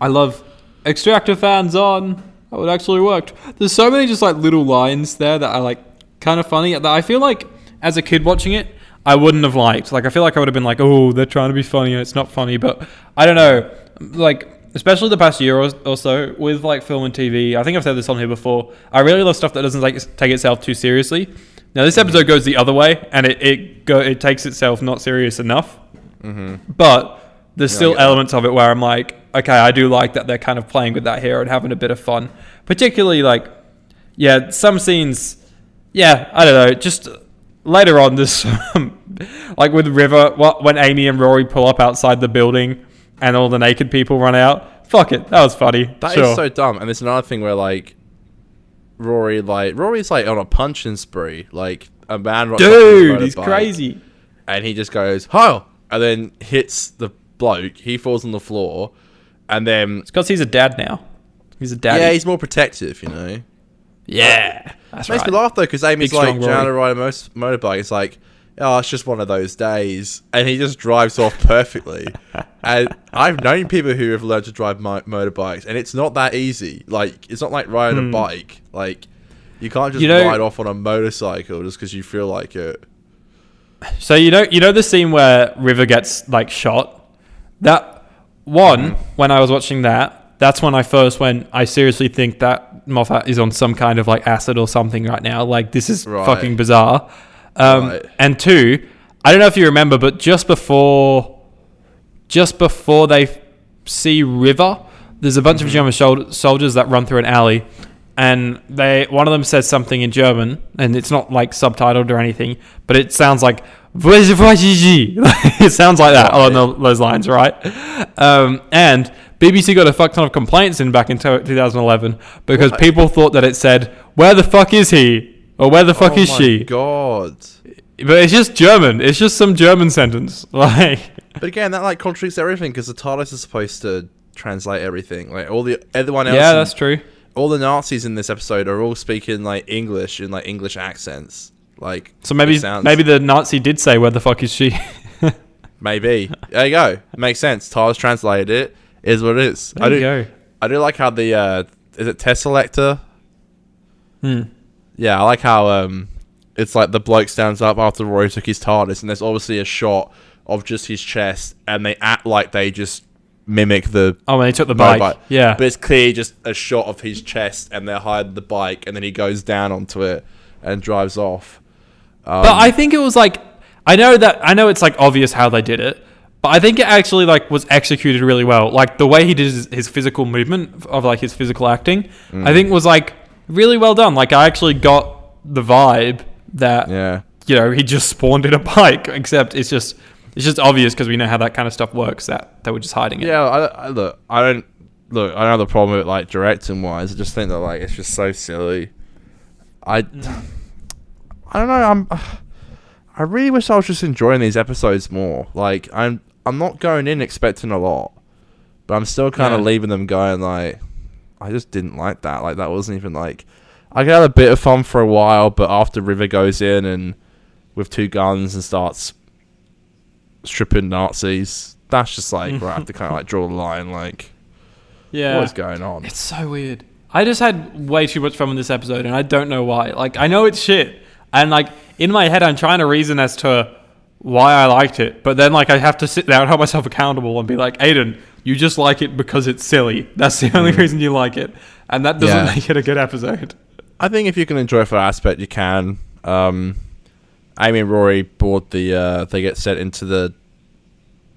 Speaker 1: I love Extractor fans on. That would actually worked. There's so many just like little lines there that are like kind of funny that I feel like as a kid watching it, I wouldn't have liked. Like I feel like I would have been like, oh, they're trying to be funny and it's not funny. But I don't know. Like especially the past year or so with like film and TV. I think I've said this on here before. I really love stuff that doesn't take itself too seriously. Now this episode goes the other way and it takes itself not serious enough. Mm-hmm. But there's still elements of it where I'm like, okay, I do like that they're kind of playing with that here and having a bit of fun. Particularly like, yeah, some scenes, yeah, I don't know, just later on this, like with River, when Amy and Rory pull up outside the building and all the naked people run out. Fuck it, that was funny.
Speaker 3: That is so dumb. And there's another thing where like, Rory's like on a punching spree. Like a man rocks
Speaker 1: Dude, he's crazy.
Speaker 3: And he just goes, "Ho!" and then hits the bloke. He falls on the floor. And then...
Speaker 1: It's because he's a dad now. He's a dad.
Speaker 3: Yeah, he's more protective, you know?
Speaker 1: Yeah. That's
Speaker 3: Makes me laugh, though, because Amy's
Speaker 1: Big,
Speaker 3: like,
Speaker 1: strong
Speaker 3: "Do you know how to ride a motorbike?" It's like, "Oh, it's just one of those days." And he just drives off perfectly. And I've known people who have learned to drive motorbikes, and it's not that easy. Like, it's not like riding a bike. Like, you can't just ride off on a motorcycle just because you feel like it.
Speaker 1: So, you know the scene where River gets, like, shot? That... when I was watching that's when I first went, I seriously think that Moffat is on some kind of like acid or something right now. Like this is fucking bizarre. And 2, I don't know if you remember, but just before they see River, there's a bunch of German soldiers that run through an alley, and one of them says something in German, and it's not like subtitled or anything, but it sounds like it sounds like that along those lines, right? And BBC got a fuck ton of complaints back in 2011 because people thought that it said, "Where the fuck is he?" or "Where the fuck is she?"
Speaker 3: God.
Speaker 1: But it's just German. It's just some German sentence. Like.
Speaker 3: But again, that like contradicts everything because the TARDIS is supposed to translate everything. Like everyone else.
Speaker 1: Yeah, that's true.
Speaker 3: All the Nazis in this episode are all speaking like English in like English accents. Like,
Speaker 1: so maybe the Nazi did say, "Where the fuck is she?"
Speaker 3: Maybe. There you go. It makes sense. TARDIS translated it. Is what it is.
Speaker 1: There you go.
Speaker 3: I do like how the is it Tesselector? Yeah, I like how it's like the bloke stands up after Roy took his TARDIS, and there's obviously a shot of just his chest, and they act like they just mimic the
Speaker 1: when he took the bike. Yeah.
Speaker 3: But it's clearly just a shot of his chest, and they're hiding the bike, and then he goes down onto it and drives off.
Speaker 1: But I think it was like, I know it's like obvious how they did it, but I think it actually like was executed really well. Like the way he did his physical movement of like his physical acting, I think was like really well done. Like I actually got the vibe that he just spawned in a bike, except it's just obvious because we know how that kind of stuff works, that they were just hiding it.
Speaker 3: Yeah, I don't have the problem with like directing wise. I just think that like it's just so silly. I don't know. I really wish I was just enjoying these episodes more. Like I'm not going in expecting a lot, but I'm still kind of leaving them going like, I just didn't like that. Like that wasn't even like, I had a bit of fun for a while, but after River goes in and with 2 guns and starts stripping Nazis, that's just like where I have to kind of like draw the line. Like, what is going on?
Speaker 1: It's so weird. I just had way too much fun with this episode, and I don't know why. Like, I know it's shit, and like in my head, I'm trying to reason as to why I liked it, but then like I have to sit there and hold myself accountable and be like, Aidan, you just like it because it's silly. That's the only reason you like it, and that doesn't make it a good episode.
Speaker 3: I think if you can enjoy it for that aspect, you can. Amy and Rory board they get sent into the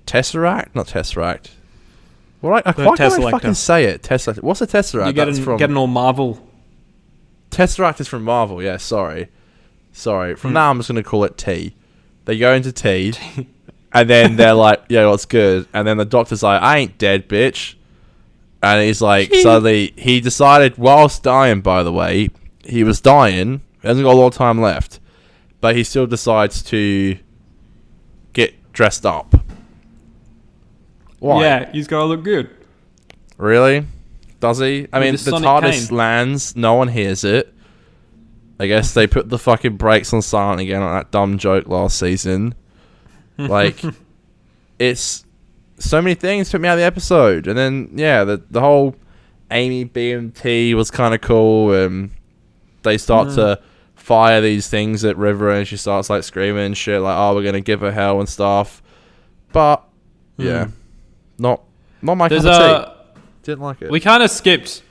Speaker 3: Tesseract? Not Tesseract. Why can't I fucking say it? Tesseract. What's a Tesseract?
Speaker 1: You get an all Marvel.
Speaker 3: Tesseract is from Marvel, yeah, sorry. From now I'm just going to call it T. They go into T, and then they're like, yeah, what's good? And then the doctor's like, I ain't dead, bitch. And he's like, suddenly, he decided, whilst dying, by the way, he was dying, he hasn't got a lot of time left, but he still decides to get dressed up. Why?
Speaker 1: Yeah, he's got to look good.
Speaker 3: Really? Does he? I mean, the
Speaker 1: Sonic
Speaker 3: TARDIS
Speaker 1: cane.
Speaker 3: lands, no one hears it. I guess they put the fucking brakes on silent again on that dumb joke last season. Like, it's so many things took me out of the episode. And then, yeah, the whole Amy BMT was kind of cool. And they start to fire these things at River, and she starts like screaming and shit, like, oh, we're going to give her hell and stuff. But, yeah, not my cup of tea. Didn't like it.
Speaker 1: We kind of skipped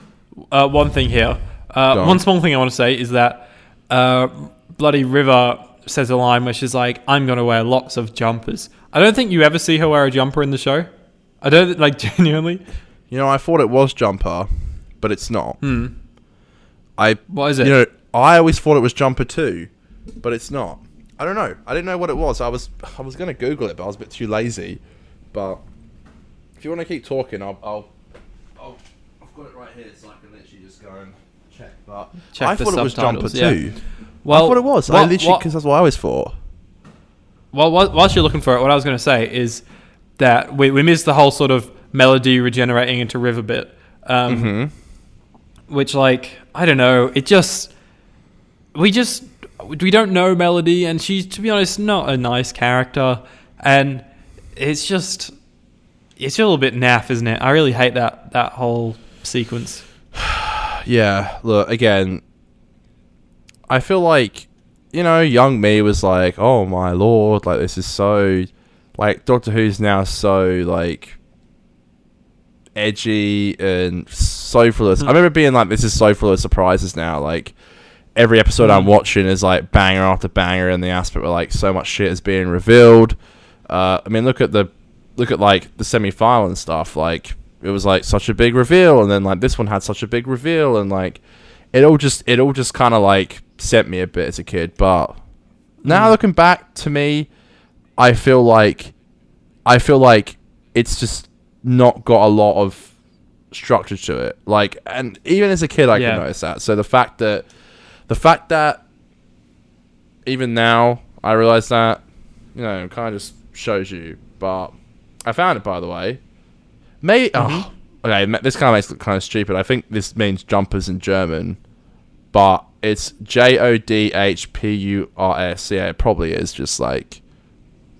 Speaker 1: one thing here. One small thing I want to say is that bloody River says a line where she's like, I'm going to wear lots of jumpers. I don't think you ever see her wear a jumper in the show. I don't, like, genuinely.
Speaker 3: You know, I thought it was jumper, but it's not.
Speaker 1: What is it?
Speaker 3: You know, I always thought it was jumper too, but it's not. I don't know. I didn't know what it was. I was going to Google it, but I was a bit too lazy. But if you want to keep talking, I've got it right here, so I can literally just go and check. But I thought it was jumper too. Well, I thought it was. I literally, because that's what I always thought.
Speaker 1: Well, whilst you're looking for it, what I was going to say is that we missed the whole sort of melody regenerating into River bit, which, like, I don't know. We don't know Melody, and she's, to be honest, not a nice character, and it's a little bit naff, isn't it? I really hate that whole sequence.
Speaker 3: Yeah, look, again, I feel like, you know, young me was like, oh my lord, like, this is so, like, Doctor Who's now so, like, edgy and so full of, I remember being like, this is so full of surprises now, like, every episode I'm watching is, like, banger after banger in the aspect where, like, so much shit is being revealed. I mean, look at like, the semi-final and stuff, like, it was, like, such a big reveal, and then, like, this one had such a big reveal, and, like, it all just kind of, like, sent me a bit as a kid, but now looking back, to me, I feel like it's just not got a lot of structure to it, like, and even as a kid I can notice that. So the fact that even now I realize that, you know, kind of just shows you. But I found it, by the way. Maybe okay, this kind of makes it look kind of stupid. I think this means jumpers in German, but it's JODHPURS. Yeah, it probably is just like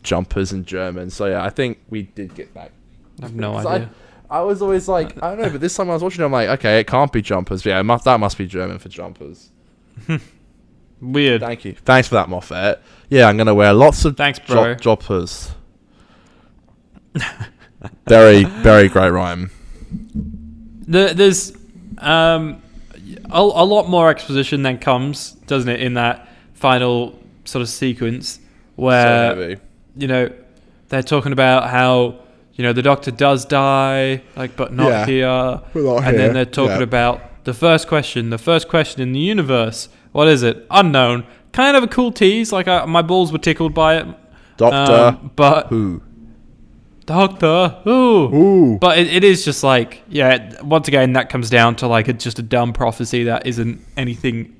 Speaker 3: jumpers in German. So yeah, I think we did get that.
Speaker 1: I have no idea.
Speaker 3: I was always like, I don't know, but this time I was watching it, I'm like, okay, it can't be jumpers. But yeah, that must be German for jumpers.
Speaker 1: Weird.
Speaker 3: Thank you. Thanks for that, Moffat. Yeah, I'm going to wear lots of
Speaker 1: Thanks, bro.
Speaker 3: Joppers. Very, very great rhyme.
Speaker 1: There's a lot more exposition than comes, doesn't it, in that final sort of sequence where,
Speaker 3: So heavy.
Speaker 1: They're talking about how, the Doctor does die, but not here.
Speaker 3: But not
Speaker 1: and
Speaker 3: here.
Speaker 1: then they're talking about the first question in the universe. What is it? Unknown. Kind of a cool tease. My balls were tickled by it.
Speaker 3: Doctor
Speaker 1: but
Speaker 3: Who.
Speaker 1: Doctor Who.
Speaker 3: Ooh.
Speaker 1: But it is just once again, that comes down to it's just a dumb prophecy that isn't anything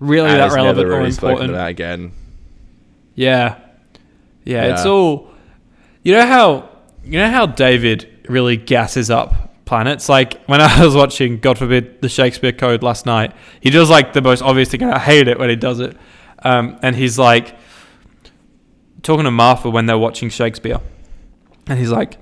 Speaker 1: really
Speaker 3: And
Speaker 1: that
Speaker 3: it's
Speaker 1: relevant
Speaker 3: never
Speaker 1: or
Speaker 3: really spoken
Speaker 1: important.
Speaker 3: about again.
Speaker 1: Yeah, it's all. You know how David really gasses up planets. When I was watching, God forbid, the Shakespeare Code last night, he does the most obvious thing, and I hate it when he does it. And he's talking to Martha when they're watching Shakespeare, and he's like,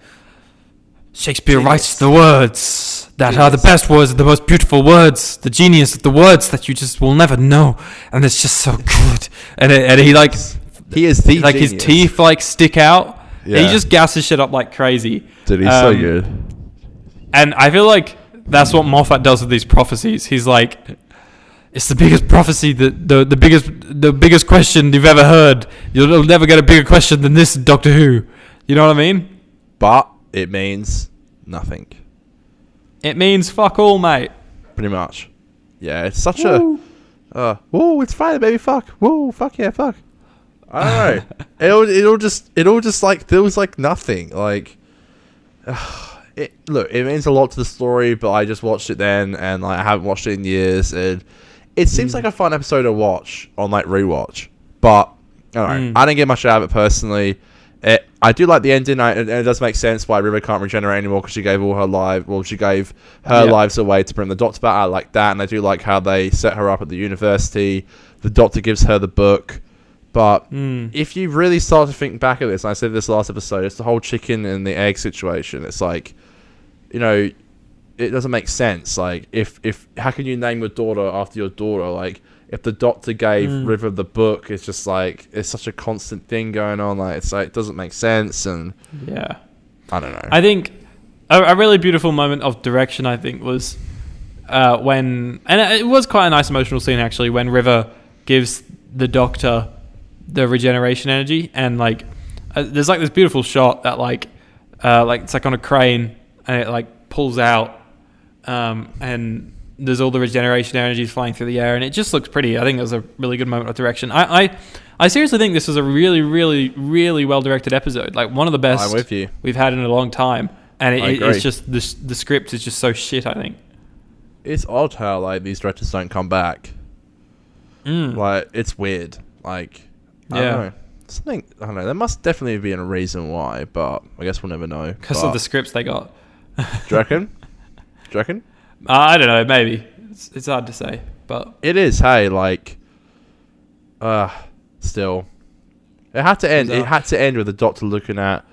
Speaker 1: Shakespeare writes the words that are the best words, the most beautiful words, the genius of the words that you just will never know, and it's just so good. And he
Speaker 3: He is the
Speaker 1: his
Speaker 3: genius.
Speaker 1: teeth stick out.
Speaker 3: Yeah.
Speaker 1: And he just gasses shit up like crazy.
Speaker 3: Dude, he's so good.
Speaker 1: And I feel that's what Moffat does with these prophecies. He's it's the biggest prophecy, the biggest question you've ever heard. You'll never get a bigger question than this, Doctor Who. You know what I mean?
Speaker 3: But it means nothing.
Speaker 1: It means fuck all, mate.
Speaker 3: Pretty much. Yeah, it's such a... whoa, it's Friday, baby, fuck. Whoa, fuck yeah, fuck. I don't know. it all just feels like nothing. It means a lot to the story, but I just watched it then, and I haven't watched it in years, and it seems like a fun episode to watch on rewatch. But I don't know. I didn't get much out of it personally. I do like the ending, and it does make sense why River can't regenerate anymore because she gave all her life. Well, she gave her lives away to bring the Doctor back. I like that, and I do like how they set her up at the university. The Doctor gives her the book. But if you really start to think back at this, and I said this last episode, it's the whole chicken and the egg situation. It's it doesn't make sense. If how can you name your daughter after your daughter? If the Doctor gave River the book, it's just it's such a constant thing going on. It doesn't make sense, and
Speaker 1: yeah,
Speaker 3: I don't know.
Speaker 1: I think a really beautiful moment of direction, I think, was when, and it was quite a nice emotional scene actually, when River gives the Doctor the regeneration energy, and there's this beautiful shot that it's on a crane, and it pulls out, and there's all the regeneration energies flying through the air, and it just looks pretty. I think it was a really good moment of direction. I seriously think this was a really, really, really well directed episode. One of the best
Speaker 3: I'm with you.
Speaker 1: we've had in a long time, and
Speaker 3: I agree.
Speaker 1: it's just the script is just so shit. I think
Speaker 3: It's odd how these directors don't come back. It's weird. I don't know. Something, I don't know. There must definitely be a reason why, but I guess we'll never know.
Speaker 1: because of the scripts they got.
Speaker 3: Do you reckon? Do you reckon?
Speaker 1: I don't know. Maybe it's hard to say, but
Speaker 3: It is. Hey, still, it had to end. It had to end with the Doctor looking at.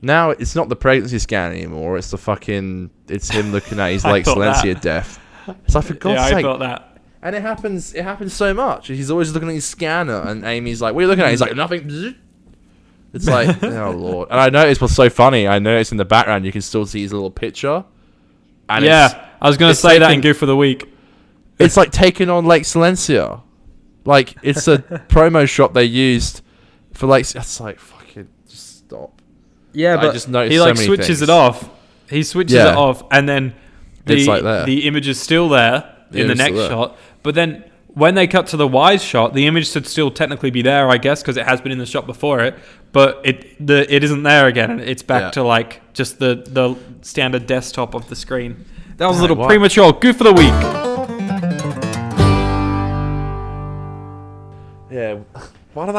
Speaker 3: Now it's not the pregnancy scan anymore. It's it's him looking at his
Speaker 1: I thought
Speaker 3: Silencia
Speaker 1: that.
Speaker 3: death. It's for God's
Speaker 1: I
Speaker 3: sake.
Speaker 1: thought that.
Speaker 3: And it happens so much. He's always looking at his scanner, and Amy's like, "What are you looking at?" He's like, "Nothing." It's oh lord. And I noticed what's so funny. I noticed in the background you can still see his little picture. And
Speaker 1: I was going to say that in Goof for the Week.
Speaker 3: It's taking on Lake Silencia. It's a promo shot they used for It's fucking just stop.
Speaker 1: Yeah,
Speaker 3: I
Speaker 1: but
Speaker 3: just noticed
Speaker 1: he
Speaker 3: so many
Speaker 1: switches
Speaker 3: things.
Speaker 1: it off. He switches
Speaker 3: Yeah.
Speaker 1: it off, and then
Speaker 3: It's there.
Speaker 1: the image is still there in the
Speaker 3: it's
Speaker 1: next
Speaker 3: still there.
Speaker 1: shot. But then when they cut to the wise shot, the image should still technically be there, I guess, because it has been in the shot before it. But it isn't there again, and it's back to just the standard desktop of the screen. That was a little premature. Goof for the Week.
Speaker 3: Yeah. Why did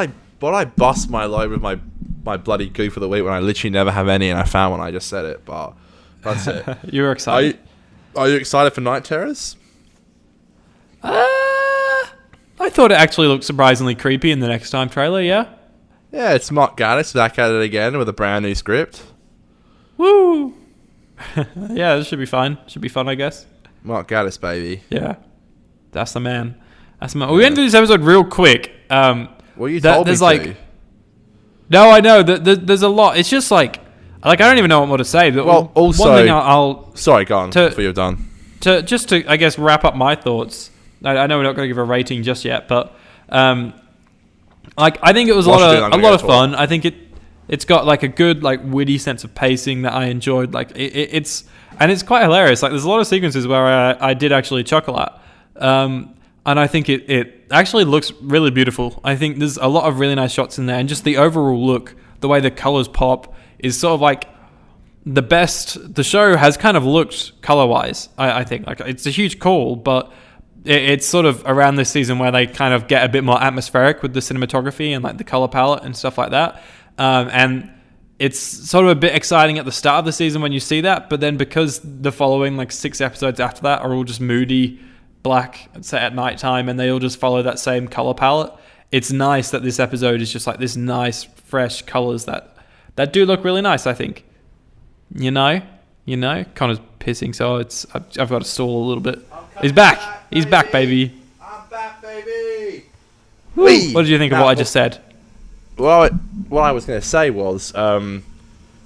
Speaker 3: I bust my load with my bloody Goof of the Week when I literally never have any, and I found one? I just said it, but that's it.
Speaker 1: You were excited.
Speaker 3: Are you excited for Night Terrors?
Speaker 1: I thought it actually looked surprisingly creepy in the next time trailer, yeah?
Speaker 3: Yeah, it's Mark Gatiss back at it again with a brand new script.
Speaker 1: Woo! Yeah, this should be fine. Should be fun, I guess.
Speaker 3: Mark Gatiss, baby.
Speaker 1: Yeah. That's the man. That's the man. We're going to do this episode real quick.
Speaker 3: Well, you told me
Speaker 1: there's
Speaker 3: to.
Speaker 1: No, I know. There's a lot. It's just Like, I don't even know what more to say. But
Speaker 3: Well, also,
Speaker 1: one thing I'll
Speaker 3: sorry, go on before you're done.
Speaker 1: to I guess wrap up my thoughts. I know we're not going to give a rating just yet, but like I think it was a lot of fun. I think it's got like a good like witty sense of pacing that I enjoyed. Like it's quite hilarious. Like there's a lot of sequences where I did actually chuckle at. And I think it actually looks really beautiful. I think there's a lot of really nice shots in there, and just the overall look, the way the colors pop, is sort of like the best the show has kind of looked color-wise. I think like it's a huge call, but it's sort of around this season where they kind of get a bit more atmospheric with the cinematography and like the color palette and stuff like that. And it's sort of a bit exciting at the start of the season when you see that, but then because the following like 6 episodes after that are all just moody, black, say at night time, and they all just follow that same color palette, it's nice that this episode is just like this nice fresh colors that do look really nice. I think Connor's pissing, so I've got to stall a little bit. He's back, baby.
Speaker 3: I'm back, baby.
Speaker 1: What did you think of what I just said?
Speaker 3: Well, what I was going to say was I'm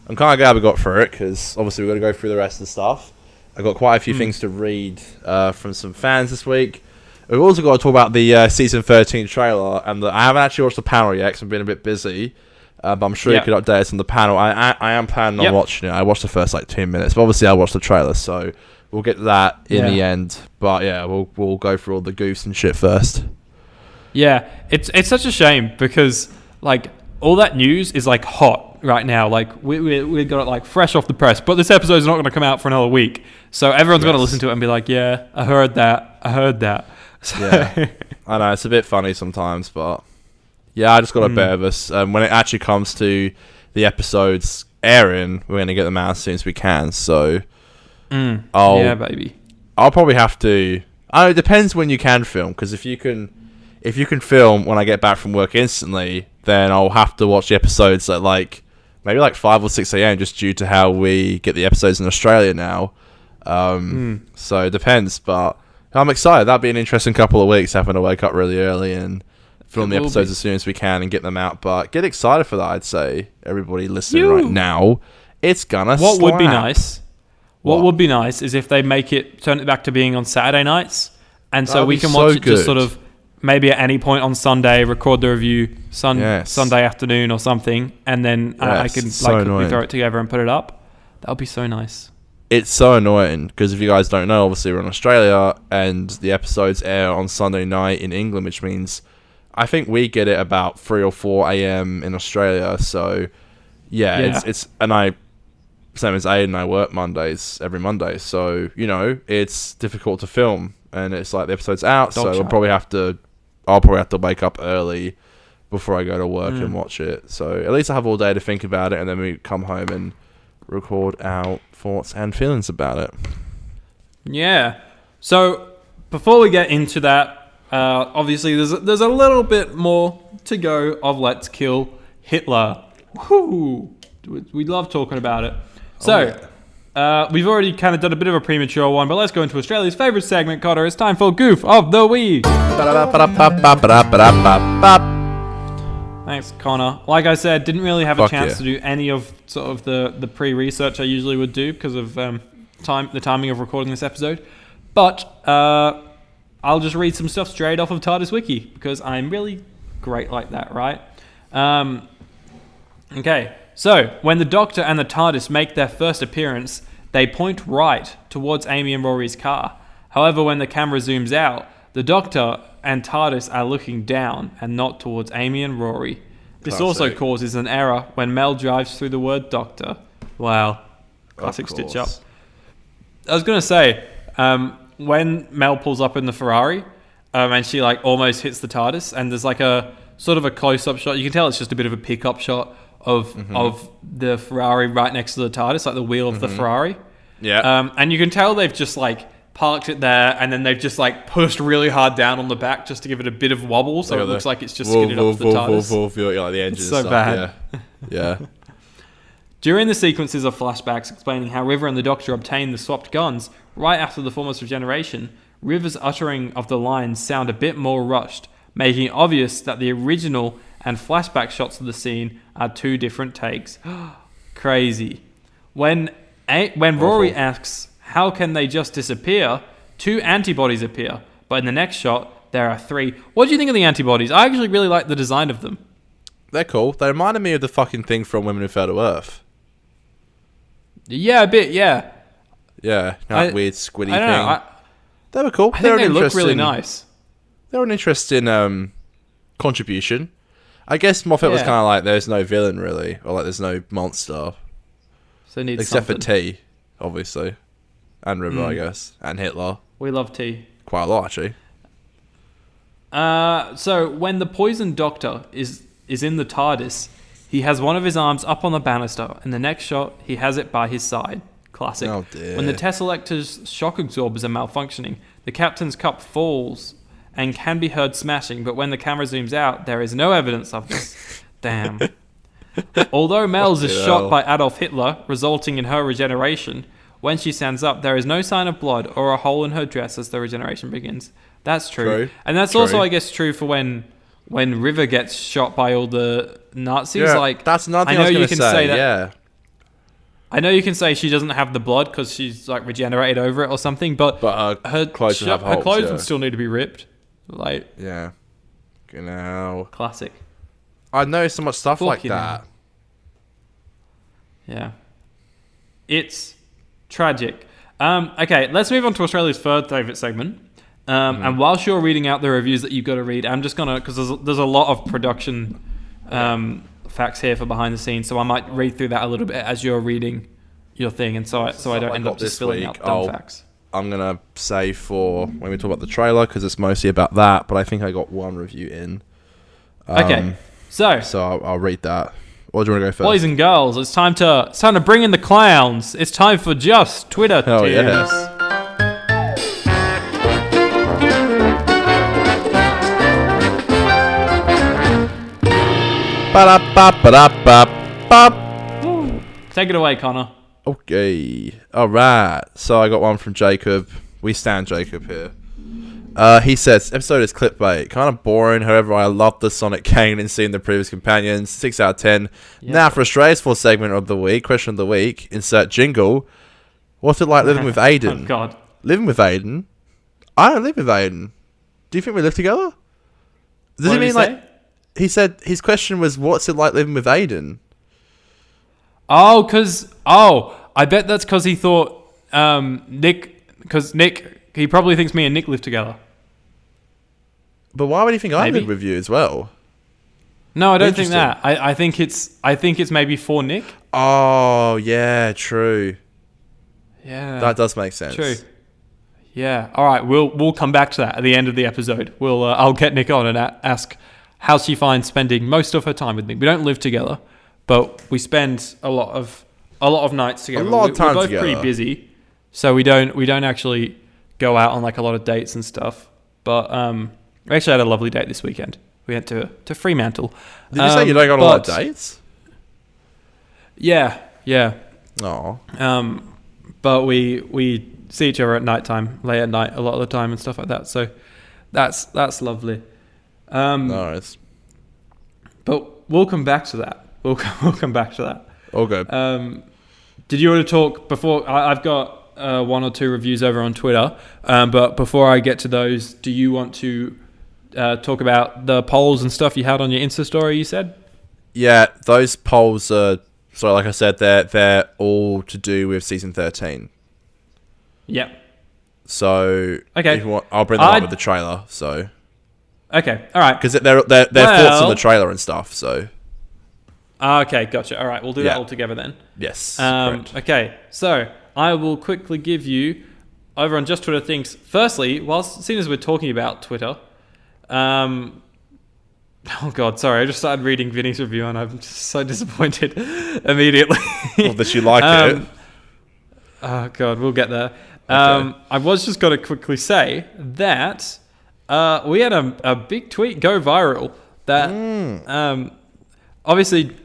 Speaker 3: kind of glad we got through it, because obviously we've got to go through the rest of the stuff. I've got quite a few things to read from some fans this week. We've also got to talk about the season 13 trailer, and I haven't actually watched the panel yet because I've been a bit busy. But I'm sure you could update us on the panel. I am planning on watching it. I watched the first like 2 minutes, but obviously I watched the trailer, so we'll get to that in the end. But yeah, we'll go through all the goofs and shit first.
Speaker 1: Yeah, it's such a shame because like all that news is like hot right now. Like we got it like fresh off the press, but this episode's not going to come out for another week, so everyone's going to listen to it and be like, "Yeah, I heard that." So
Speaker 3: yeah, I know it's a bit funny sometimes, but yeah, I just got a bit of us. When it actually comes to the episodes airing, we're going to get them out as soon as we can. So,
Speaker 1: yeah, baby.
Speaker 3: I'll probably have to. It depends when you can film, because if you can film when I get back from work instantly, then I'll have to watch the episodes at like maybe like 5 or 6 a.m. just due to how we get the episodes in Australia now. So it depends, but I'm excited. That'd be an interesting couple of weeks, having to wake up really early and film the episodes as soon as we can and get them out. But get excited for that, I'd say. Everybody listening right now, it's gonna slap.
Speaker 1: What would be nice? What would be nice is if they turn it back to being on Saturday nights, and so we can watch it just sort of maybe at any point on Sunday, record the review Sunday afternoon or something, and then I can quickly throw it together and put it up. That would be so nice.
Speaker 3: It's so annoying because if you guys don't know, obviously we're in Australia and the episodes air on Sunday night in England, which means I think we get it about 3 or 4 a.m. in Australia. So it's and I, same as Aidan, I work every Monday, so it's difficult to film, and it's like the episode's out, so I'll probably have to wake up early before I go to work and watch it. So at least I have all day to think about it, and then we come home and record our thoughts and feelings about it.
Speaker 1: Yeah. So before we get into that, obviously there's a little bit more to go of Let's Kill Hitler. Woo! We love talking about it. So we've already kind of done a bit of a premature one, but let's go into Australia's favourite segment, Cotter. It's time for Goof of the Week. Thanks, Connor. Like I said, didn't really have a chance to do any of sort of the pre-research I usually would do because of the timing of recording this episode. But I'll just read some stuff straight off of TARDIS Wiki because I'm really great like that, right? Okay, so when the Doctor and the TARDIS make their first appearance, they point right towards Amy and Rory's car. However, when the camera zooms out, the Doctor and TARDIS are looking down and not towards Amy and Rory. This also causes an error when Mel drives through the word Doctor. Wow. Classic stitch up. I was going to say, when Mel pulls up in the Ferrari, and she like almost hits the TARDIS, and there's like a sort of a close-up shot. You can tell it's just a bit of a pickup shot of the Ferrari right next to the TARDIS, like the wheel of the Ferrari.
Speaker 3: Yeah.
Speaker 1: And you can tell they've just like parked it there, and then they've just like pushed really hard down on the back just to give it a bit of wobble, so it looks like it's just skidded off the TARDIS.
Speaker 3: Like the engine
Speaker 1: it's so bad.
Speaker 3: Yeah.
Speaker 1: During the sequences of flashbacks explaining how River and the Doctor obtained the swapped guns right after the Formless Regeneration, River's uttering of the lines sound a bit more rushed, making it obvious that the original and flashback shots of the scene are 2 different takes. crazy. When Rory asks, how can they just disappear? 2 antibodies appear, but in the next shot, there are 3. What do you think of the antibodies? I actually really like the design of them.
Speaker 3: They're cool. They reminded me of the fucking thing from Women Who Fell to Earth.
Speaker 1: Yeah, a bit, yeah.
Speaker 3: Yeah, that weird squiddy thing.
Speaker 1: Know,
Speaker 3: they were cool.
Speaker 1: I think they look really nice.
Speaker 3: They were an interesting contribution. I guess Moffat was kind of like, there's no villain, really. Or like, there's no monster.
Speaker 1: So need
Speaker 3: except
Speaker 1: something.
Speaker 3: for T, obviously. And River, I guess. And Hitler.
Speaker 1: We love T.
Speaker 3: Quite a lot, actually.
Speaker 1: So when the poison doctor is in the TARDIS, he has one of his arms up on the banister, and the next shot, he has it by his side. Classic.
Speaker 3: Oh, dear.
Speaker 1: When the Tesselector's shock absorbers are malfunctioning, the captain's cup falls and can be heard smashing, but when the camera zooms out, there is no evidence of this. Damn. Although Mel's is shot by Adolf Hitler, resulting in her regeneration, when she stands up, there is no sign of blood or a hole in her dress as the regeneration begins. That's true. And that's also, I guess, true for when River gets shot by all the Nazis.
Speaker 3: Yeah,
Speaker 1: like,
Speaker 3: that's another thing I was going to say.
Speaker 1: That,
Speaker 3: yeah.
Speaker 1: I know you can say she doesn't have the blood because she's like regenerated over it or something, but
Speaker 3: her clothes
Speaker 1: would still need to be ripped. Like,
Speaker 3: yeah. Genau.
Speaker 1: Classic.
Speaker 3: I know so much stuff like that.
Speaker 1: Yeah. It's tragic. Okay, let's move on to Australia's third favourite segment. And whilst you're reading out the reviews that you've got to read, I'm just going to, because there's a lot of production facts here for behind the scenes, so I might read through that a little bit as you're reading your thing, and so I don't end up just filling out dumb facts.
Speaker 3: I'm going to say for when we talk about the trailer, because it's mostly about that, but I think I got one review in.
Speaker 1: Okay, so
Speaker 3: I'll read that. Or do you want to go first?
Speaker 1: Boys and girls, it's time to bring in the clowns. It's time for Just Twitter
Speaker 3: Hell
Speaker 1: Tips.
Speaker 3: Yes.
Speaker 1: Take it away, Connor.
Speaker 3: Okay. Alright. So I got one from Jacob. We stand Jacob here. He says, episode is clickbait. Kind of boring. However, I love the Sonic cane and seeing the previous companions. 6 out of 10. Yep. Now for Australia's full segment of the week. Question of the week. Insert jingle. What's it like living with Aidan?
Speaker 1: Oh, God.
Speaker 3: Living with Aidan? I don't live with Aidan. Do you think we live together? Does he mean like... He said his question was, what's it like living with Aidan?
Speaker 1: I bet that's because he thought Nick, he probably thinks me and Nick live together.
Speaker 3: But why would he think I live with you as well?
Speaker 1: No, I don't think that. I think it's maybe for Nick.
Speaker 3: Oh, yeah, true.
Speaker 1: Yeah.
Speaker 3: That does make sense.
Speaker 1: True. Yeah. All right, we'll come back to that at the end of the episode. I'll get Nick on and ask how she finds spending most of her time with me. We don't live together, but we spend a lot of nights together.
Speaker 3: A lot of time
Speaker 1: We're both
Speaker 3: together.
Speaker 1: pretty busy, so we don't actually go out on like a lot of dates and stuff. But we actually had a lovely date this weekend. We went to Fremantle.
Speaker 3: Did you say you don't go on a lot of dates?
Speaker 1: Yeah.
Speaker 3: Oh.
Speaker 1: But we see each other at nighttime, late at night, a lot of the time and stuff like that. So that's lovely.
Speaker 3: Nice.
Speaker 1: But we'll come back to that. We'll come back to that.
Speaker 3: All good.
Speaker 1: Did you want to talk before? I've got 1 or 2 reviews over on Twitter. But before I get to those, do you want to talk about the polls and stuff you had on your Insta story? You said. Yeah,
Speaker 3: those polls are. So, like I said, they're all to do with season 13.
Speaker 1: Yep.
Speaker 3: So,
Speaker 1: okay,
Speaker 3: if you want, I'll bring them up with the trailer. So.
Speaker 1: Okay, all right.
Speaker 3: Because they're thoughts on the trailer and stuff. So.
Speaker 1: Okay, gotcha. All right, we'll do that all together then.
Speaker 3: Yes.
Speaker 1: Okay, so I will quickly give you over on Just Twitter Things. Firstly, seeing as we're talking about Twitter, oh God, sorry, I just started reading Vinny's review and I'm just so disappointed immediately.
Speaker 3: Well, that you like it.
Speaker 1: Oh God, we'll get there.
Speaker 3: Okay.
Speaker 1: I was just going to quickly say that we had a big tweet go viral that obviously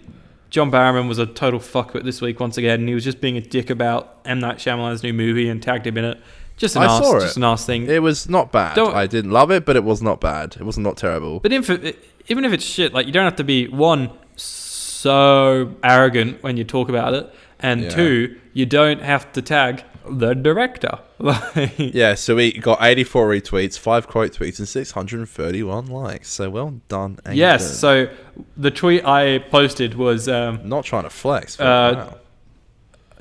Speaker 1: John Barrowman was a total fuckwit this week once again, and he was just being a dick about M. Night Shyamalan's new movie and tagged him in it. Just an arse thing.
Speaker 3: It was not bad. I didn't love it, but it was not bad. It was not terrible.
Speaker 1: But even if it's shit, like, you don't have to be, one, so arrogant when you talk about it, and
Speaker 3: Yeah.
Speaker 1: 2, you don't have to tag the director.
Speaker 3: Yeah, so we got 84 retweets, 5 quote tweets, and 631 likes. So well done, Aidan.
Speaker 1: Yes. So the tweet I posted was
Speaker 3: Not trying to flex. But wow.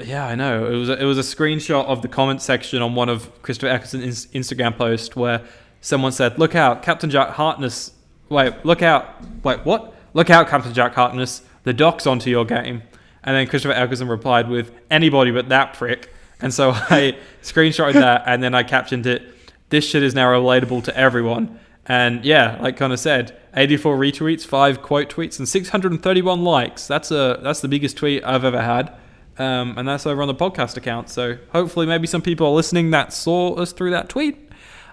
Speaker 1: yeah, I know. It was a screenshot of the comment section on one of Christopher Eccleston's Instagram post where someone said, "Look out, Captain Jack Harkness. Look out, Captain Jack Harkness. The doc's onto your game." And then Christopher Eccleston replied with, "Anybody but that prick." And so I screenshotted that, and then I captioned it, "This shit is now relatable to everyone." And yeah, like Connor said, 84 retweets, 5 quote tweets, and 631 likes. That's the biggest tweet I've ever had. And that's over on the podcast account. So hopefully maybe some people are listening that saw us through that tweet.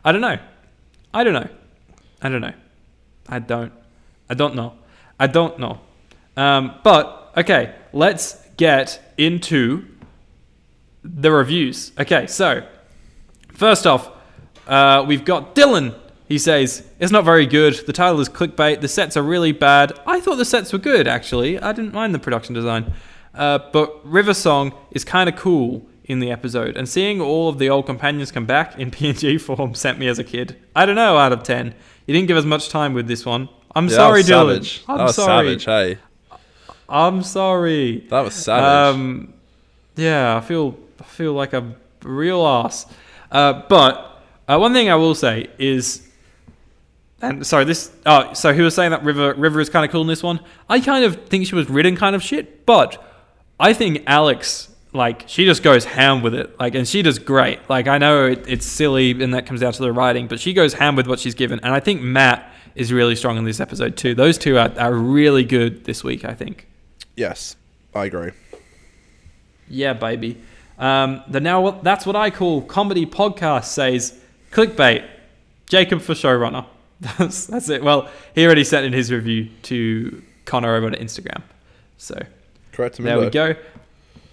Speaker 1: I don't know. But okay, let's get into the reviews. Okay, so first off, we've got Dylan. He says, "It's not very good. The title is clickbait. The sets are really bad. I thought the sets were good, actually. I didn't mind the production design. But River Song is kind of cool in the episode. And seeing all of the old companions come back in PNG form sent me as a kid. I don't know out of 10. You didn't give us much time with this one. I'm sorry, Dylan.
Speaker 3: Savage. That was savage, hey.
Speaker 1: I'm sorry.
Speaker 3: That was savage.
Speaker 1: Yeah, I feel like a real ass. But one thing I will say is, and sorry, so he was saying that River is kind of cool in this one. I kind of think she was written kind of shit, but I think Alex, like, she just goes ham with it, like, and she does great. Like, I know it's silly and that comes down to the writing, but she goes ham with what she's given. And I think Matt is really strong in this episode too. Those two are really good this week, I think.
Speaker 3: Yes, I agree.
Speaker 1: Yeah, baby. That's what I call comedy podcast says clickbait. Jacob for showrunner. That's it. Well, he already sent in his review to Connor over on Instagram. So
Speaker 3: correct.
Speaker 1: There we go.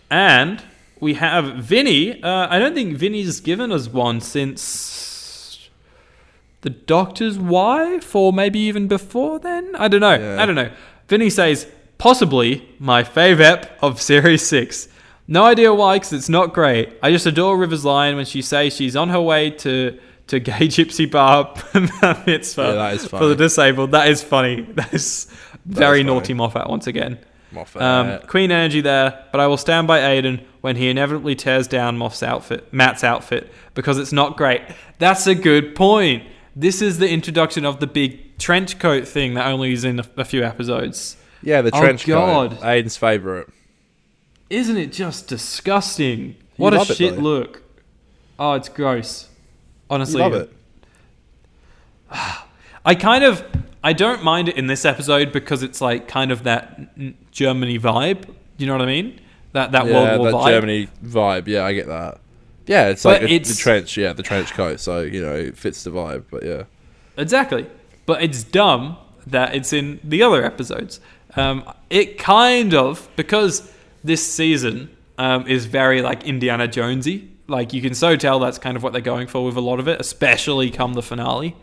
Speaker 1: And we have Vinny. I don't think Vinny's given us one since the Doctor's wife, or maybe even before then. I don't know.
Speaker 3: Yeah.
Speaker 1: I don't know. Vinny says, possibly my fave ep of Series 6. No idea why, because it's not great. I just adore River's line when she says she's on her way to gay gypsy bar mitzvah
Speaker 3: that is funny.
Speaker 1: for the disabled. That is funny. That is very naughty Moffat once again.
Speaker 3: Moffat.
Speaker 1: Queen energy there, but I will stand by Aidan when he inevitably tears down Matt's outfit, because it's not great. That's a good point. This is the introduction of the big trench coat thing that only is in a few episodes.
Speaker 3: Yeah, the trench
Speaker 1: coat.
Speaker 3: God. Aidan's favourite.
Speaker 1: Isn't it just disgusting? What a shit look. Oh, it's gross. Honestly.
Speaker 3: You love it.
Speaker 1: I don't mind it in this episode because it's like kind of that Germany vibe. You know what I mean? That World War vibe.
Speaker 3: Yeah, Germany vibe. Yeah, I get that. Yeah, it's like the trench. Yeah, the trench coat. So, it fits the vibe. But yeah.
Speaker 1: Exactly. But it's dumb that it's in the other episodes. It kind of, because this season is very like Indiana Jonesy. Like, you can so tell that's kind of what they're going for with a lot of it, especially come the finale.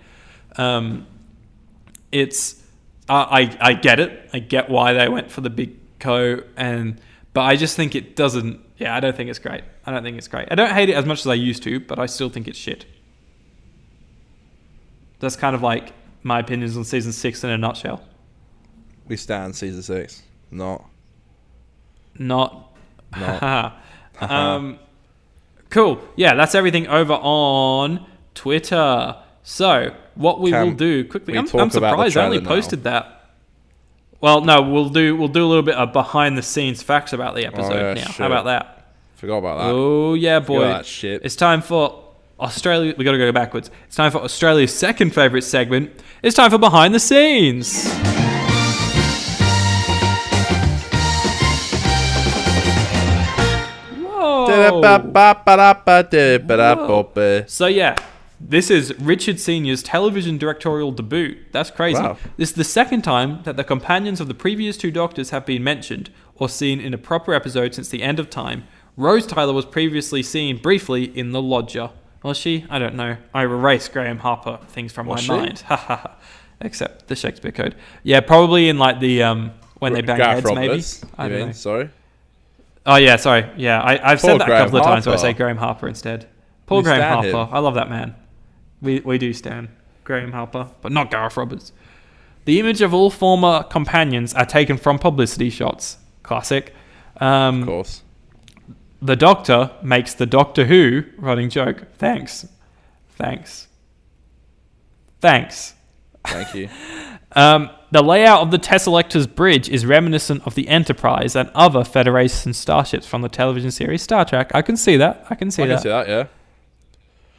Speaker 1: It's I get it. I get why they went for the big coat, but I just think it doesn't. Yeah, I don't think it's great. I don't hate it as much as I used to, but I still think it's shit. That's kind of like my opinions on season 6 in a nutshell.
Speaker 3: We stand season 6. Not.
Speaker 1: Cool. Yeah, that's everything over on Twitter. So, what we will do quickly. I'm surprised I only posted that. Well, no, we'll do a little bit of behind the scenes facts about the episode now.
Speaker 3: Shit.
Speaker 1: How about that?
Speaker 3: Forgot about that.
Speaker 1: Oh yeah, boy.
Speaker 3: Forgot that shit.
Speaker 1: It's time for Australia. We got to go backwards. It's time for Australia's second favorite segment. It's time for behind the scenes. Whoa. So yeah, this is Richard Sr.'s television directorial debut. That's crazy.
Speaker 3: Wow.
Speaker 1: This is the second time that the companions of the previous two Doctors have been mentioned or seen in a proper episode since the end of time. Rose Tyler was previously seen briefly in The Lodger. Was she? I don't know. I erased Graham Harper things from my mind. Except the Shakespeare Code. Yeah, probably in like the when they bang
Speaker 3: Gareth
Speaker 1: heads, maybe.
Speaker 3: Roberts,
Speaker 1: I don't know.
Speaker 3: Sorry.
Speaker 1: Oh yeah, sorry. Yeah, I've said that a couple of times, so I
Speaker 3: Harper.
Speaker 1: say Graham Harper instead. Paul
Speaker 3: We
Speaker 1: Graham
Speaker 3: stan
Speaker 1: Harper.
Speaker 3: him.
Speaker 1: I love that man. We do stand Graham Harper, but not Gareth Roberts. The image of all former companions are taken from publicity shots. Classic.
Speaker 3: Of course.
Speaker 1: The Doctor makes the Doctor Who running joke. Thanks.
Speaker 3: Thank you.
Speaker 1: The layout of the Tesselector's bridge is reminiscent of the Enterprise and other Federation starships from the television series Star Trek. I can see that. I can see that.
Speaker 3: Yeah.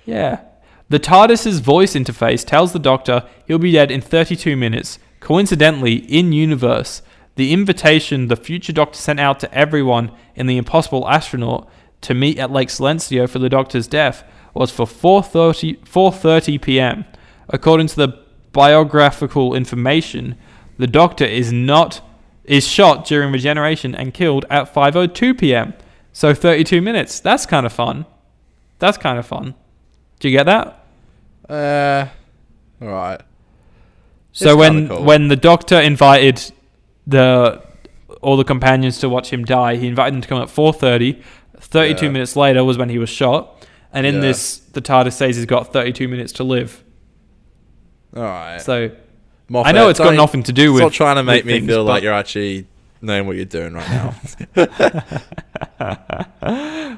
Speaker 1: Yeah. The TARDIS's voice interface tells the Doctor he'll be dead in 32 minutes. Coincidentally, in universe, the invitation the future Doctor sent out to everyone in The Impossible Astronaut to meet at Lake Silencio for the Doctor's death was for 4:30 p.m. According to the biographical information, the Doctor is shot during regeneration and killed at 5:02 p.m. So 32 minutes. That's kind of fun. Do you get that?
Speaker 3: All right.
Speaker 1: So
Speaker 3: It's kinda cool.
Speaker 1: when the Doctor invited all the companions to watch him die, he invited them to come at 4:30. 32 minutes later was when he was shot, and in this, the TARDIS says he's got 32 minutes to live.
Speaker 3: All right.
Speaker 1: So
Speaker 3: Moffat,
Speaker 1: I know it's got nothing to do with.
Speaker 3: Stop trying to make me
Speaker 1: things,
Speaker 3: feel like
Speaker 1: but-
Speaker 3: you're actually knowing what you're doing right now.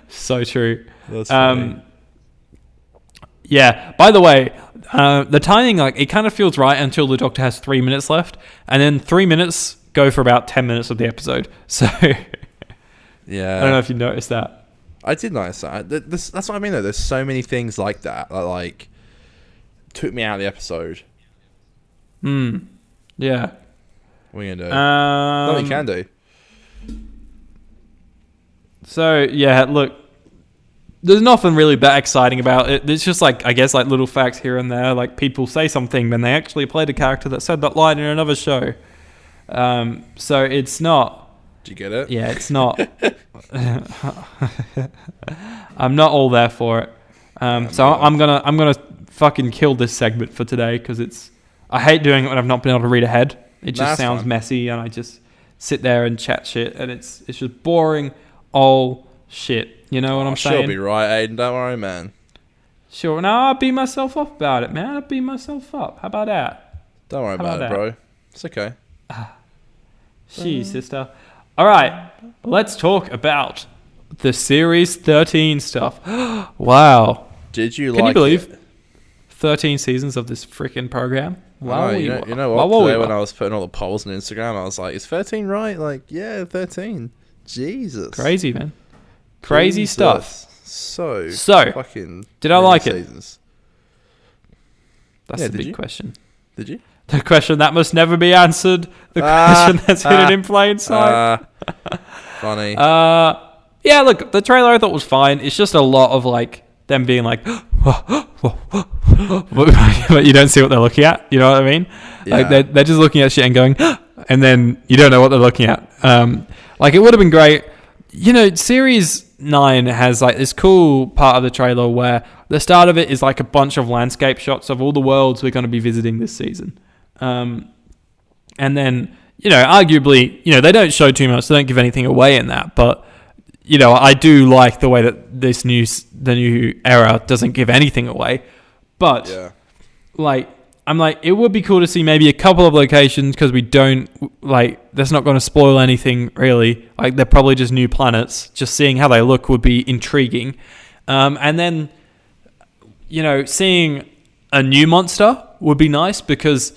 Speaker 1: So true.
Speaker 3: That's funny.
Speaker 1: Yeah. By the way, the timing, like, it kind of feels right until the Doctor has 3 minutes left, and then 3 minutes go for about 10 minutes of the episode. So
Speaker 3: Yeah.
Speaker 1: I don't know if you noticed that.
Speaker 3: I did notice that. That's what I mean, though. There's so many things like that that, like, took me out of the episode.
Speaker 1: Yeah.
Speaker 3: What are you going to do? Nothing you can do.
Speaker 1: So yeah, look, there's nothing really that exciting about it. It's just like, I guess, like little facts here and there. Like, people say something, then they actually played a character that said that line in another show. So it's not.
Speaker 3: Did you get it?
Speaker 1: Yeah, it's not. I'm not all there for it. So I'm gonna fucking kill this segment for today because I hate doing it when I've not been able to read ahead. It just sounds messy, and I just sit there and chat shit, and it's just boring old shit. You know what I'm saying?
Speaker 3: She'll be right, Aidan. Don't worry, man.
Speaker 1: Sure. No, I'll beat myself up about it, man. I'll beat myself up. How about that?
Speaker 3: Don't worry about it, bro. It's okay.
Speaker 1: She, sister. All right, let's talk about the Series 13 stuff. Wow.
Speaker 3: Did you
Speaker 1: Can
Speaker 3: like
Speaker 1: you believe
Speaker 3: it?
Speaker 1: 13 seasons of this freaking program?
Speaker 3: Wow, you know what? Today when I was putting all the polls on Instagram, I was like, is 13 right? Like, yeah, 13. Jesus.
Speaker 1: Crazy, man. Crazy
Speaker 3: Jesus.
Speaker 1: stuff.
Speaker 3: So fucking
Speaker 1: did I like it?
Speaker 3: seasons.
Speaker 1: That's
Speaker 3: Yeah,
Speaker 1: the
Speaker 3: did
Speaker 1: big
Speaker 3: you?
Speaker 1: question.
Speaker 3: Did you?
Speaker 1: The question that must never be answered. The question that's hidden in plain sight.
Speaker 3: Funny.
Speaker 1: Yeah, look, the trailer I thought was fine. It's just a lot of, like, them being like, but you don't see what they're looking at. You know what I mean?
Speaker 3: Yeah.
Speaker 1: Like, they're just looking at shit and going, and then you don't know what they're looking at. Like, it would have been great. You know, Series 9 has, like, this cool part of the trailer where the start of it is, like, a bunch of landscape shots of all the worlds we're going to be visiting this season. And then, you know, arguably, you know, they don't show too much. They don't give anything away in that. But, you know, I do like the way that the new era doesn't give anything away. But,
Speaker 3: yeah.
Speaker 1: like, I'm like, it would be cool to see maybe a couple of locations because we don't, like, that's not going to spoil anything, really. Like, they're probably just new planets. Just seeing how they look would be intriguing. And then, you know, seeing a new monster would be nice because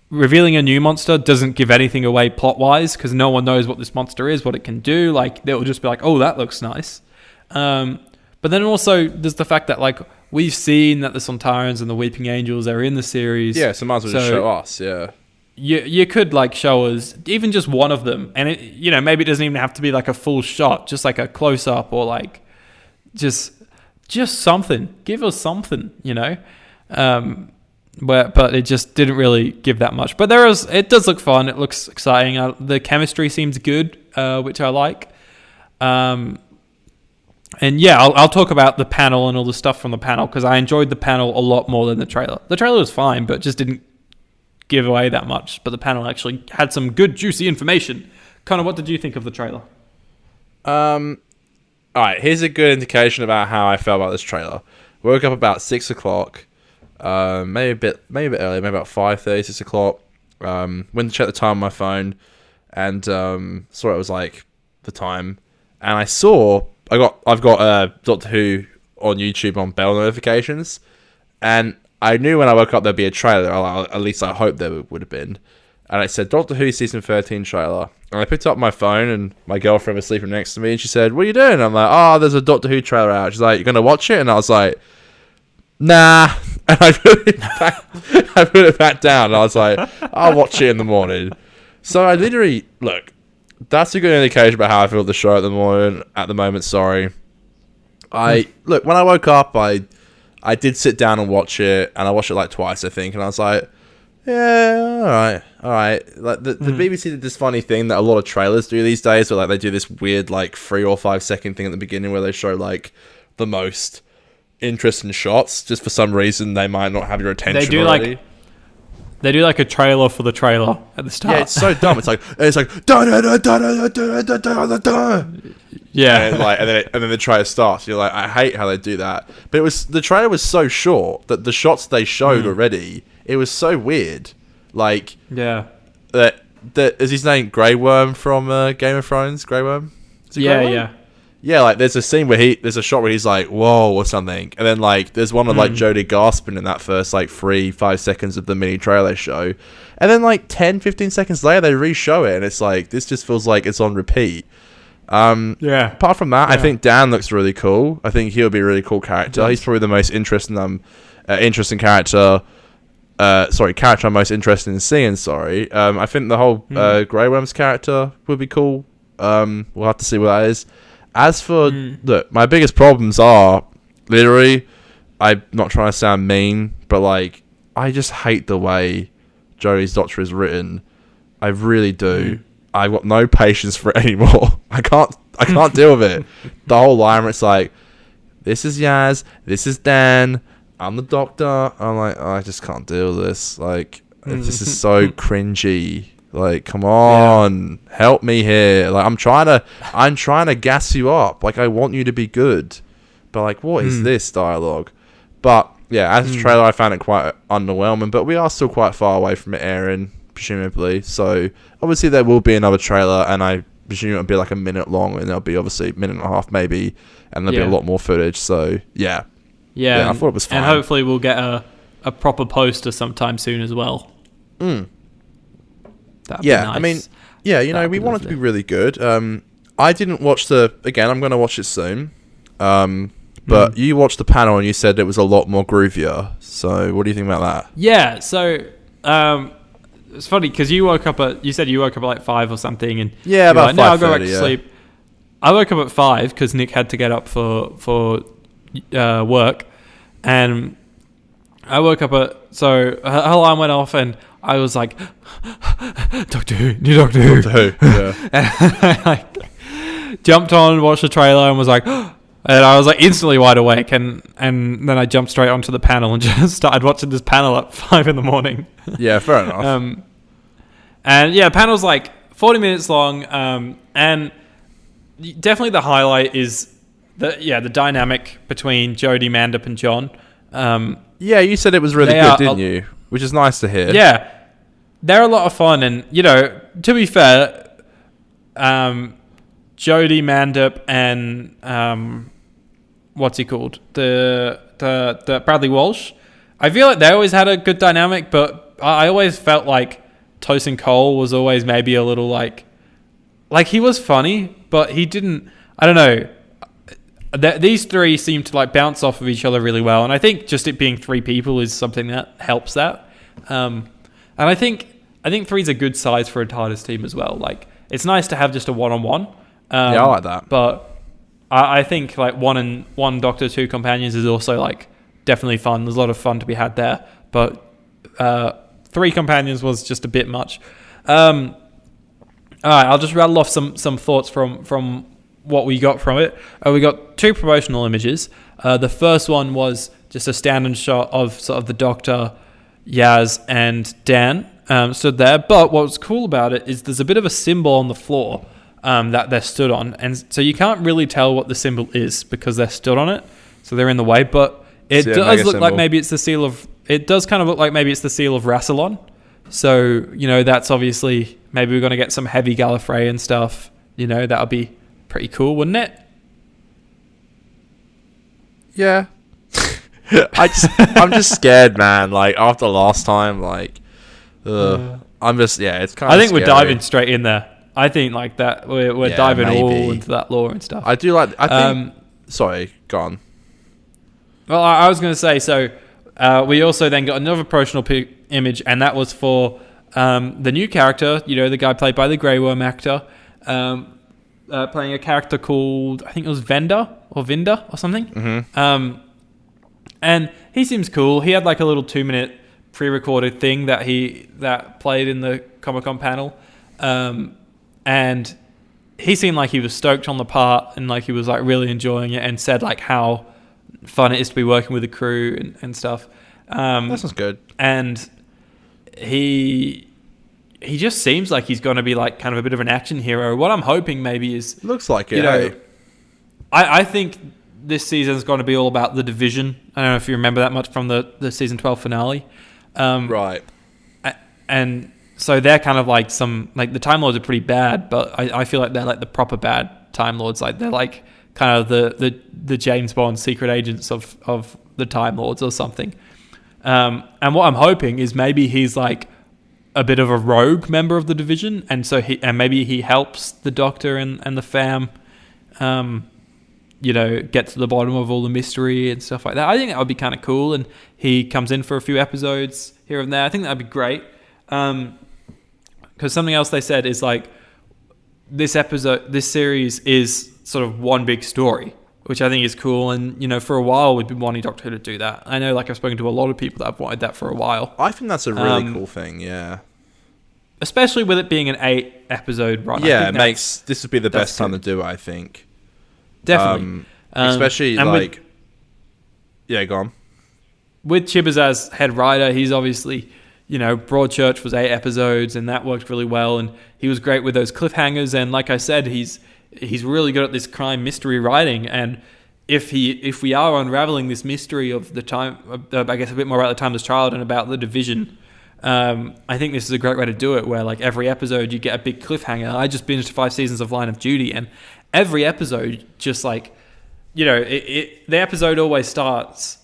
Speaker 1: revealing a new monster doesn't give anything away plot-wise because no one knows what this monster is, what it can do. Like, they'll just be like, oh, that looks nice. But then also there's the fact that, like, we've seen that the Sontarans and the Weeping Angels are in the series.
Speaker 3: Yeah, so might as well just show us, yeah.
Speaker 1: You could, like, show us even just one of them. And, it, you know, maybe it doesn't even have to be, like, a full shot. Just, like, a close-up or, like, just something. Give us something, you know? But it just didn't really give that much. But it does look fun. It looks exciting. The chemistry seems good, which I like. And yeah, I'll talk about the panel and all the stuff from the panel because I enjoyed the panel a lot more than the trailer. The trailer was fine, but just didn't give away that much, but the panel actually had some good, juicy information. Connor, what did you think of the trailer?
Speaker 3: All right, here's a good indication about how I felt about this trailer. Woke up about 6 o'clock, maybe a bit early, maybe about 5:30, 6 o'clock. Went to check the time on my phone, and saw it was like the time, and I've got Doctor Who on YouTube on bell notifications, and I knew when I woke up there'd be a trailer, or at least I hoped there would have been, and it said Doctor Who season 13 trailer, and I picked up my phone, and my girlfriend was sleeping next to me, and she said, "What are you doing?" And I'm like, "Oh, there's a Doctor Who trailer out." She's like, "You gonna watch it?" And I was like, "Nah," and I put it back down, and I was like, "I'll watch it in the morning." So I literally, look, that's a good indication about how I feel the show at the moment. Sorry. Look, when I woke up, I did sit down and watch it, and I watched it like twice, I think, and I was like, yeah, all right. Like the BBC did this funny thing that a lot of trailers do these days, where like they do this weird like 3 or 5 second thing at the beginning where they show like the most interesting shots. Just for some reason, they might not have your attention.
Speaker 1: They do like a trailer for the trailer at the start.
Speaker 3: Yeah, it's so dumb. It's like da da da da da da da da da.
Speaker 1: Yeah,
Speaker 3: and then the trailer starts. You're like, I hate how they do that. But the trailer was so short that the shots they showed already, it was so weird. Like,
Speaker 1: yeah,
Speaker 3: that is his name Grey Worm from Game of Thrones. Grey Worm. Yeah, like there's a scene where there's a shot where he's like, whoa, or something. And then like there's one of like Jodie gasping in that first like 3-5 seconds of the mini trailer show. And then like 10-15 seconds later they re-show it, and it's like, this just feels like it's on repeat. Apart from that, I think Dan looks really cool. I think he'll be a really cool character. He's probably the most interesting character. Character I'm most interested in seeing. I think the whole Grey Worm's character would be cool. We'll have to see what that is. As for look, my biggest problems are literally, I'm not trying to sound mean, but like I just hate the way Jodie's Doctor is written. I really do. I've got no patience for it anymore. I can't deal with it. The whole line where it's like, this is Yaz, this is Dan, I'm the Doctor. I'm like, I just can't deal with this. Like, this is so cringy. Like, come on, help me here. Like, I'm trying to gas you up. Like, I want you to be good. But like, what is this dialogue? But yeah, as a trailer, I found it quite underwhelming. But we are still quite far away from it airing, presumably. So obviously there will be another trailer, and I presume it'll be like a minute long, and there'll be obviously a minute and a half maybe, and there'll be a lot more footage. So yeah, I thought it was fun.
Speaker 1: And hopefully we'll get a proper poster sometime soon as well. That'd be nice.
Speaker 3: I mean, we want it to be really good. I didn't watch again, I'm going to watch it soon. But you watched the panel and you said it was a lot more groovier. So what do you think about that?
Speaker 1: Yeah, so it's funny because you said you woke up at like 5 or something, and
Speaker 3: about 5:30.
Speaker 1: Now I'll go back to sleep. I woke up at 5 because Nick had to get up for work, and I woke up so her alarm went off, and I was like, Doctor Who, new Doctor Who.
Speaker 3: Doctor Who, yeah.
Speaker 1: And I jumped on, watched the trailer, and was like, and I was like instantly wide awake, and then I jumped straight onto the panel and just started watching this panel at 5 a.m.
Speaker 3: Yeah, fair enough.
Speaker 1: And yeah, the panel's like 40 minutes long, and definitely the highlight is the dynamic between Jodie, Mandip, and John.
Speaker 3: Yeah, you said it was really good, didn't you? Which is nice to hear.
Speaker 1: Yeah, they're a lot of fun, and to be fair, Jodie, Mandip, and what's he called? The Bradley Walsh. I feel like they always had a good dynamic, but I always felt like Tosin Cole was always maybe a little like he was funny, but he didn't. I don't know. These three seem to like bounce off of each other really well, and I think just it being 3 people is something that helps that. And I think 3's a good size for a TARDIS team as well. Like, it's nice to have just a one-on-one.
Speaker 3: I like that.
Speaker 1: But I think like one Doctor, 2 companions is also like definitely fun. There's a lot of fun to be had there. But 3 companions was just a bit much. All right, I'll just rattle off some thoughts from what we got from it. We got 2 promotional images. The first one was just a stand-in shot of sort of the Doctor, Yaz, and Dan. stood there. But what's cool about it is there's a bit of a symbol on the floor that they're stood on, and so you can't really tell what the symbol is because they're stood on it, so they're in the way. But it does look like maybe it's the seal of. It does kind of look like maybe it's the seal of Rassilon. So that's obviously maybe we're going to get some heavy Gallifreyan stuff. That would be pretty cool, wouldn't it?
Speaker 3: Yeah. I'm just scared, man. Like after last time, I'm just it's kind of.
Speaker 1: I think we're diving straight in there. I think like that we're diving all into that lore and stuff.
Speaker 3: I do like. I think. Sorry, go on.
Speaker 1: Well, I was going to say so. We also then got another promotional image, and that was for the new character. The guy played by the Grey Worm actor, playing a character called I think it was Vinda or something.
Speaker 3: Mm-hmm.
Speaker 1: And he seems cool. He had like a little 2-minute pre-recorded thing that played in the Comic-Con panel. And he seemed like he was stoked on the part and like he was like really enjoying it and said like how fun it is to be working with the crew and stuff.
Speaker 3: That sounds good.
Speaker 1: And he just seems like he's going to be like kind of a bit of an action hero. What I'm hoping maybe is...
Speaker 3: Looks like it,
Speaker 1: I think this season's going to be all about the Division. I don't know if you remember that much from the season 12 finale.
Speaker 3: Right.
Speaker 1: And so they're kind of like the Time Lords are pretty bad, but I feel like they're like the proper bad Time Lords. Like they're like kind of the James Bond secret agents of the Time Lords or something. And what I'm hoping is maybe he's like a bit of a rogue member of the Division, and so maybe he helps the Doctor and the fam get to the bottom of all the mystery and stuff like that. I think that would be kind of cool, and he comes in for a few episodes here and there. I think that would be great. Because something else they said is like this series is sort of one big story, which I think is cool. And for a while we've been wanting Doctor Who to do that. I know, like I've spoken to a lot of people that have wanted that for a while.
Speaker 3: I think that's a really cool thing. Yeah,
Speaker 1: especially with it being an 8-episode run.
Speaker 3: Yeah, this would be the best time to do it, I think.
Speaker 1: Definitely.
Speaker 3: Especially like... Yeah, go on.
Speaker 1: With Chibbers as head writer, he's obviously, Broadchurch was 8 episodes and that worked really well. And he was great with those cliffhangers. And like I said, he's really good at this crime mystery writing. And if we are unraveling this mystery of the time, I guess a bit more about the Timeless Child and about the Division, I think this is a great way to do it, where like every episode you get a big cliffhanger. I just binged 5 seasons of Line of Duty, and every episode just like, the episode always starts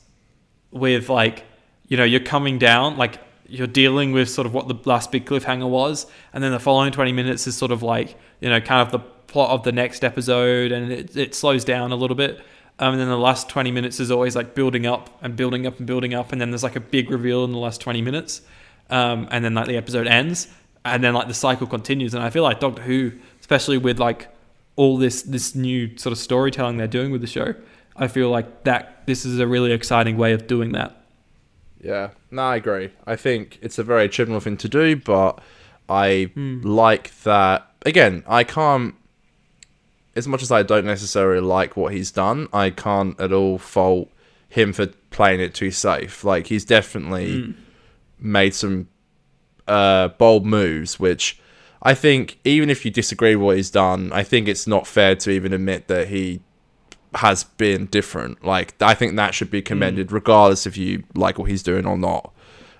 Speaker 1: with like, you're coming down, like you're dealing with sort of what the last big cliffhanger was, and then the following 20 minutes is sort of like, kind of the plot of the next episode, and it slows down a little bit. And then the last 20 minutes is always like building up and building up and building up, and then there's like a big reveal in the last 20 minutes. And then like the episode ends, and then like the cycle continues. And I feel like Doctor Who, especially with like all this new sort of storytelling they're doing with the show, I feel like that this is a really exciting way of doing that.
Speaker 3: Yeah, no, I agree. I think it's a very achievable thing to do, but I like that. Again, I can't, as much as I don't necessarily like what he's done, I can't at all fault him for playing it too safe. Like, he's definitely made some bold moves, which I think, even if you disagree with what he's done, I think it's not fair to even admit that he has been different. Like, I think that should be commended, regardless if you like what he's doing or not.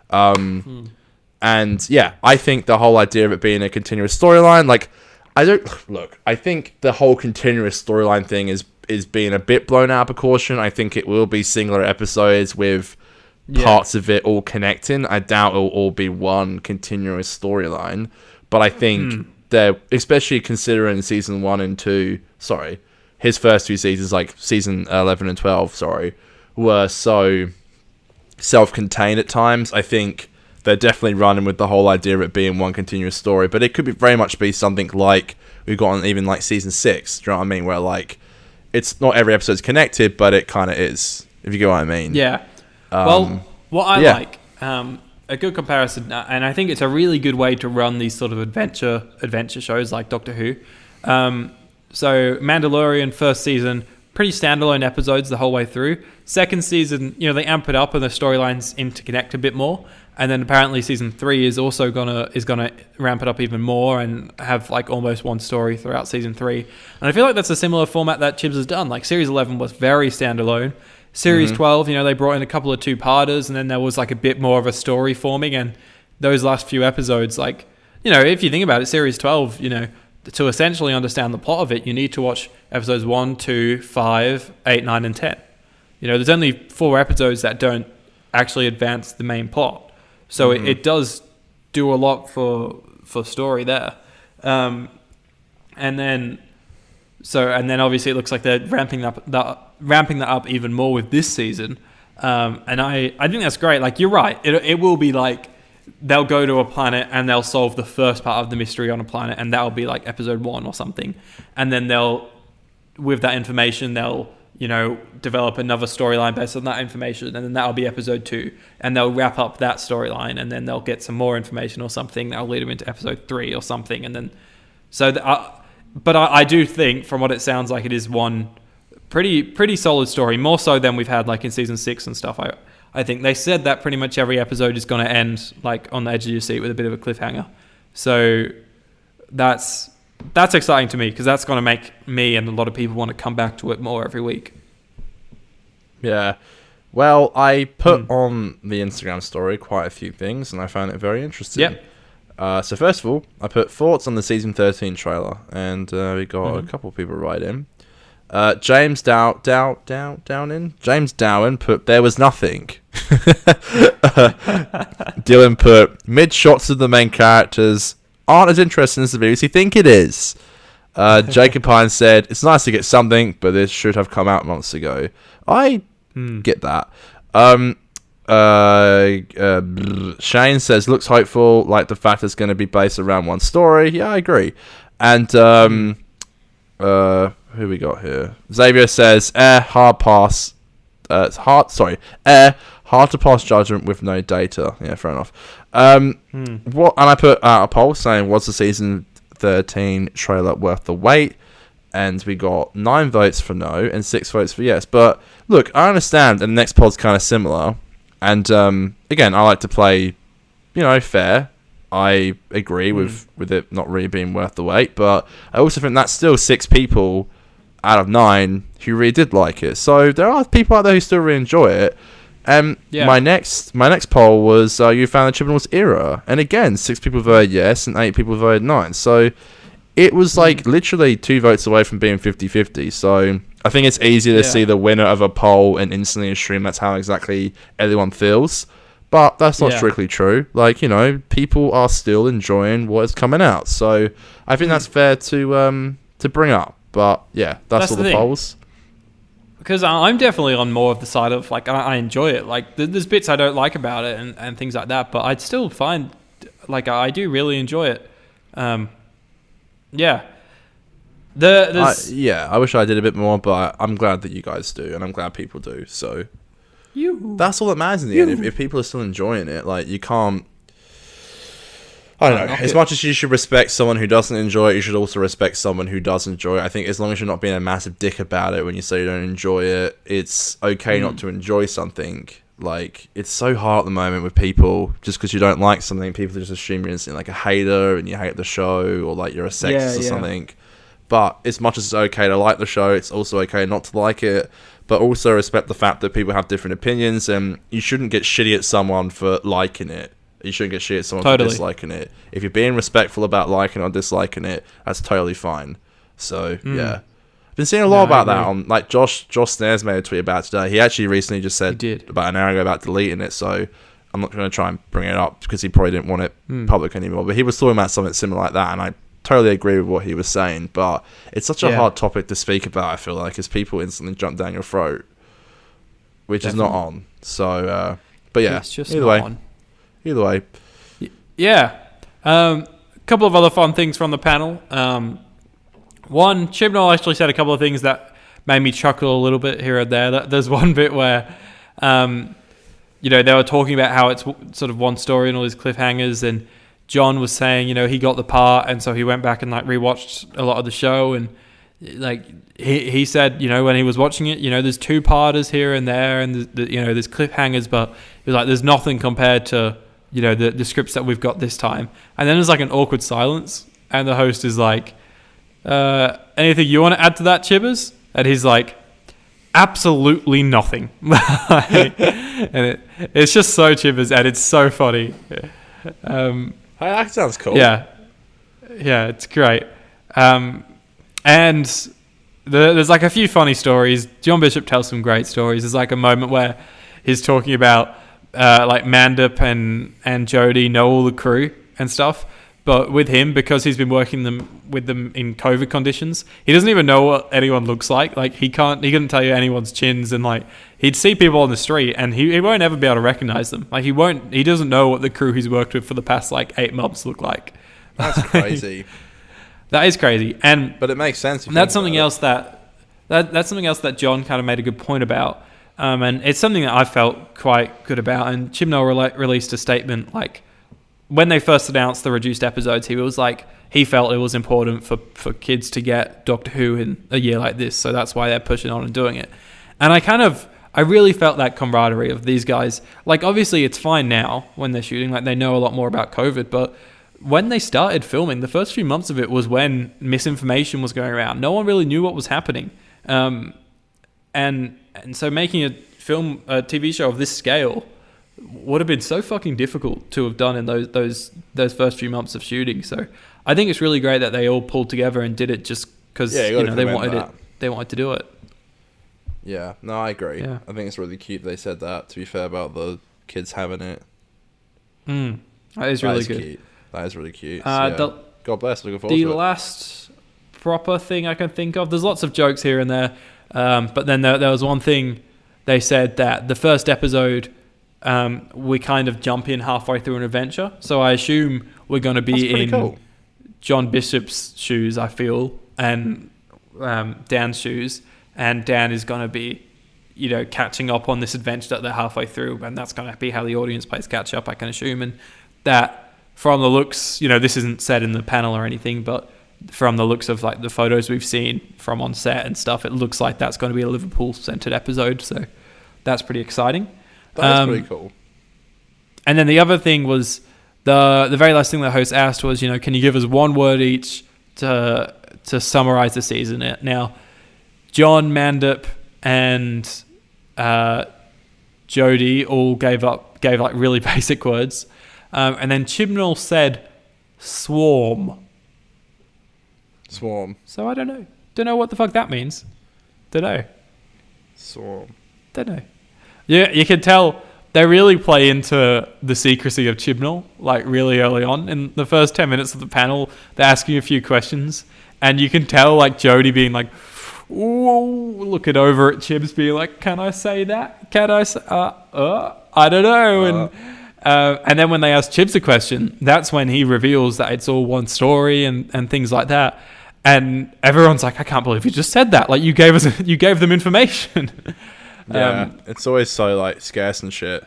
Speaker 3: And yeah, I think the whole idea of it being a continuous storyline, like, I think the whole continuous storyline thing is being a bit blown out of proportion. I think it will be singular episodes with parts of it all connecting. I doubt it'll all be one continuous storyline, but I think they're, especially considering season 1 and 2, his first 2 seasons, like season 11 and 12, were so self-contained at times. I think they're definitely running with the whole idea of it being one continuous story, but it could very much be something like we've got on even like season 6, do you know what I mean? Where like, it's not every episode's connected, but it kind of is, if you get what I mean.
Speaker 1: Yeah. Well, what I like, a good comparison, and I think it's a really good way to run these sort of adventure shows like Doctor Who. So Mandalorian first season, pretty standalone episodes the whole way through. Second season, they amp it up and the storylines interconnect a bit more. And then apparently season 3 is also gonna ramp it up even more and have like almost one story throughout season 3. And I feel like that's a similar format that Chibs has done. Like series 11 was very standalone. Series 12, they brought in a couple of 2-parters, and then there was like a bit more of a story forming. And those last few episodes, like, if you think about it, series 12, to essentially understand the plot of it, you need to watch episodes 1, 2, 5, 8, 9, and 10. There's only 4 episodes that don't actually advance the main plot. So it does do a lot for story there. And then obviously it looks like they're ramping that up even more with this season. And I think that's great. Like, you're right. It will be like they'll go to a planet and they'll solve the first part of the mystery on a planet, and that'll be like episode 1 or something. And then with that information, they'll develop another storyline based on that information, and then that'll be episode 2, and they'll wrap up that storyline, and then they'll get some more information or something that'll lead them into episode 3 or something, and then but I do think, from what it sounds like, it is one pretty solid story, more so than we've had like in season 6 and stuff. I think they said that pretty much every episode is going to end like on the edge of your seat with a bit of a cliffhanger, so that's exciting to me, because that's going to make me and a lot of people want to come back to it more every week.
Speaker 3: Yeah. Well, I put on the Instagram story quite a few things, and I found it very interesting.
Speaker 1: Yep.
Speaker 3: So first of all, I put thoughts on the season 13 trailer, and we got a couple of people write in. James Dowen put, there was nothing. Dylan put, mid shots of the main characters aren't as interesting as the videos you think it is. Jacob Pine said, it's nice to get something, but this should have come out months ago. I get that. Shane says, looks hopeful, like the fact it's going to be based around one story. Yeah, I agree. And who we got here? Xavier says, hard pass. Hard to pass judgment with no data. Yeah, fair enough. What? And I put out a poll saying, was the season 13 trailer worth the wait? And we got 9 votes for no and 6 votes for yes. But look, I understand, and the next poll's kind of similar. And again, I like to play, fair. I agree with it not really being worth the wait, but I also think that's still 6 people out of 9 who really did like it. So there are people out there who still really enjoy it. My next poll was, you found the Chibnall's era, and again, 6 people voted yes and 8 people voted 9. So it was like literally 2 votes away from being 50-50. So I think it's easier to see the winner of a poll and instantly assume that's how exactly everyone feels. But that's not strictly true. Like, people are still enjoying what is coming out. So I think that's fair to bring up. But yeah, that's all the polls.
Speaker 1: Because I'm definitely on more of the side of, like, I enjoy it. Like, there's bits I don't like about it and things like that, but I'd still find, like, I do really enjoy it. Yeah.
Speaker 3: I wish I did a bit more, but I'm glad that you guys do, and I'm glad people do. So that's all that matters in the end. If people are still enjoying it, like, you can't. I don't know. As much as you should respect someone who doesn't enjoy it, you should also respect someone who does enjoy it. I think as long as you're not being a massive dick about it when you say you don't enjoy it, it's okay not to enjoy something. Like, it's so hard at the moment with people, just because you don't like something, people just assume you're instantly like a hater and you hate the show, or like you're a sexist or something. But as much as it's okay to like the show, it's also okay not to like it. But also respect the fact that people have different opinions, and you shouldn't get shitty at someone for liking it. You shouldn't get shit at someone for disliking it. If you're being respectful about liking or disliking it, that's totally fine. So, yeah. I've been seeing a lot about that on, like, Josh Snares made a tweet about it today. He actually recently just said about an hour ago about deleting it, so I'm not going to try and bring it up because he probably didn't want it public anymore. But he was talking about something similar like that, and I totally agree with what he was saying. But it's such a hard topic to speak about, I feel like, as people instantly jump down your throat, which is not on. So, but yeah,
Speaker 1: it's just on.
Speaker 3: Either way.
Speaker 1: Yeah. A couple of other fun things from the panel. One, Chibnall actually said a couple of things that made me chuckle a little bit here and there. There's one bit where, they were talking about how it's sort of one story and all these cliffhangers, and John was saying, he got the part, and so he went back and like rewatched a lot of the show, and like he said, you know, when he was watching it, you know, there's 2-parters here and there, and you know, there's cliffhangers, but he was like, there's nothing compared to, you know, the scripts that we've got this time. And then there's like an awkward silence, and the host is like, anything you want to add to that, Chibbers? And he's like, absolutely nothing. And it's just so Chibbers, and it's so funny.
Speaker 3: That sounds cool.
Speaker 1: Yeah, it's great. And there's like a few funny stories. John Bishop tells some great stories. There's like a moment where he's talking about like Mandip and Jodie know all the crew and stuff, but with him, because he's been working with them in COVID conditions, he doesn't even know what anyone looks like. Like he couldn't tell you anyone's chins, and like he'd see people on the street and he won't ever be able to recognize them. Like he doesn't know what the crew he's worked with for the past like 8 months look like.
Speaker 3: That's crazy.
Speaker 1: That is crazy, but
Speaker 3: it makes sense.
Speaker 1: That's something else that's something else that John kind of made a good point about, and it's something that I felt quite good about. And Chibnall released a statement like when they first announced the reduced episodes. He was like, he felt it was important for kids to get Doctor Who in a year like this, so that's why they're pushing on and doing it. And I really felt that camaraderie of these guys. Like obviously it's fine now when they're shooting, like they know a lot more about COVID, but when they started filming, the first few months of it was when misinformation was going around. No one really knew what was happening. And so making a TV show of this scale would have been so fucking difficult to have done in those first few months of shooting. So I think it's really great that they all pulled together and did it just because they wanted it. They wanted to do it.
Speaker 3: Yeah, no, I agree.
Speaker 1: Yeah.
Speaker 3: I think it's really cute they said that, to be fair, about the kids having it.
Speaker 1: That is really good.
Speaker 3: Cute. That is really cute. So, God bless. Looking forward to it.
Speaker 1: The last proper thing I can think of, there's lots of jokes here and there, but then there was one thing they said, that the first episode, we kind of jump in halfway through an adventure. So I assume we're going to be in John Bishop's shoes, I feel, and Dan's shoes. And Dan is going to be, you know, catching up on this adventure that they're halfway through. And that's going to be how the audience plays catch up, I can assume. And that, from the looks, you know, this isn't said in the panel or anything, but from the looks of like the photos we've seen from on set and stuff, it looks like that's going to be a Liverpool-centered episode. So that's pretty exciting.
Speaker 3: That's pretty cool.
Speaker 1: And then the other thing was the very last thing the host asked was, you know, can you give us one word each to summarize the season? Now, John, Mandip, and Jodie all gave like really basic words. And then Chibnall said swarm.
Speaker 3: Swarm.
Speaker 1: So I don't know. Don't know what the fuck that means. Don't know.
Speaker 3: Swarm.
Speaker 1: Don't know. Yeah, you can tell they really play into the secrecy of Chibnall, like really early on. In the first 10 minutes of the panel, they're asking a few questions, and you can tell like Jodie being like, whoa, looking over at Chibs being like, can I say that? Can I say, I don't know. And then when they ask Chibs a question, that's when he reveals that it's all one story and things like that. And everyone's like, I can't believe you just said that. Like you gave them information.
Speaker 3: Yeah, it's always so like scarce and shit.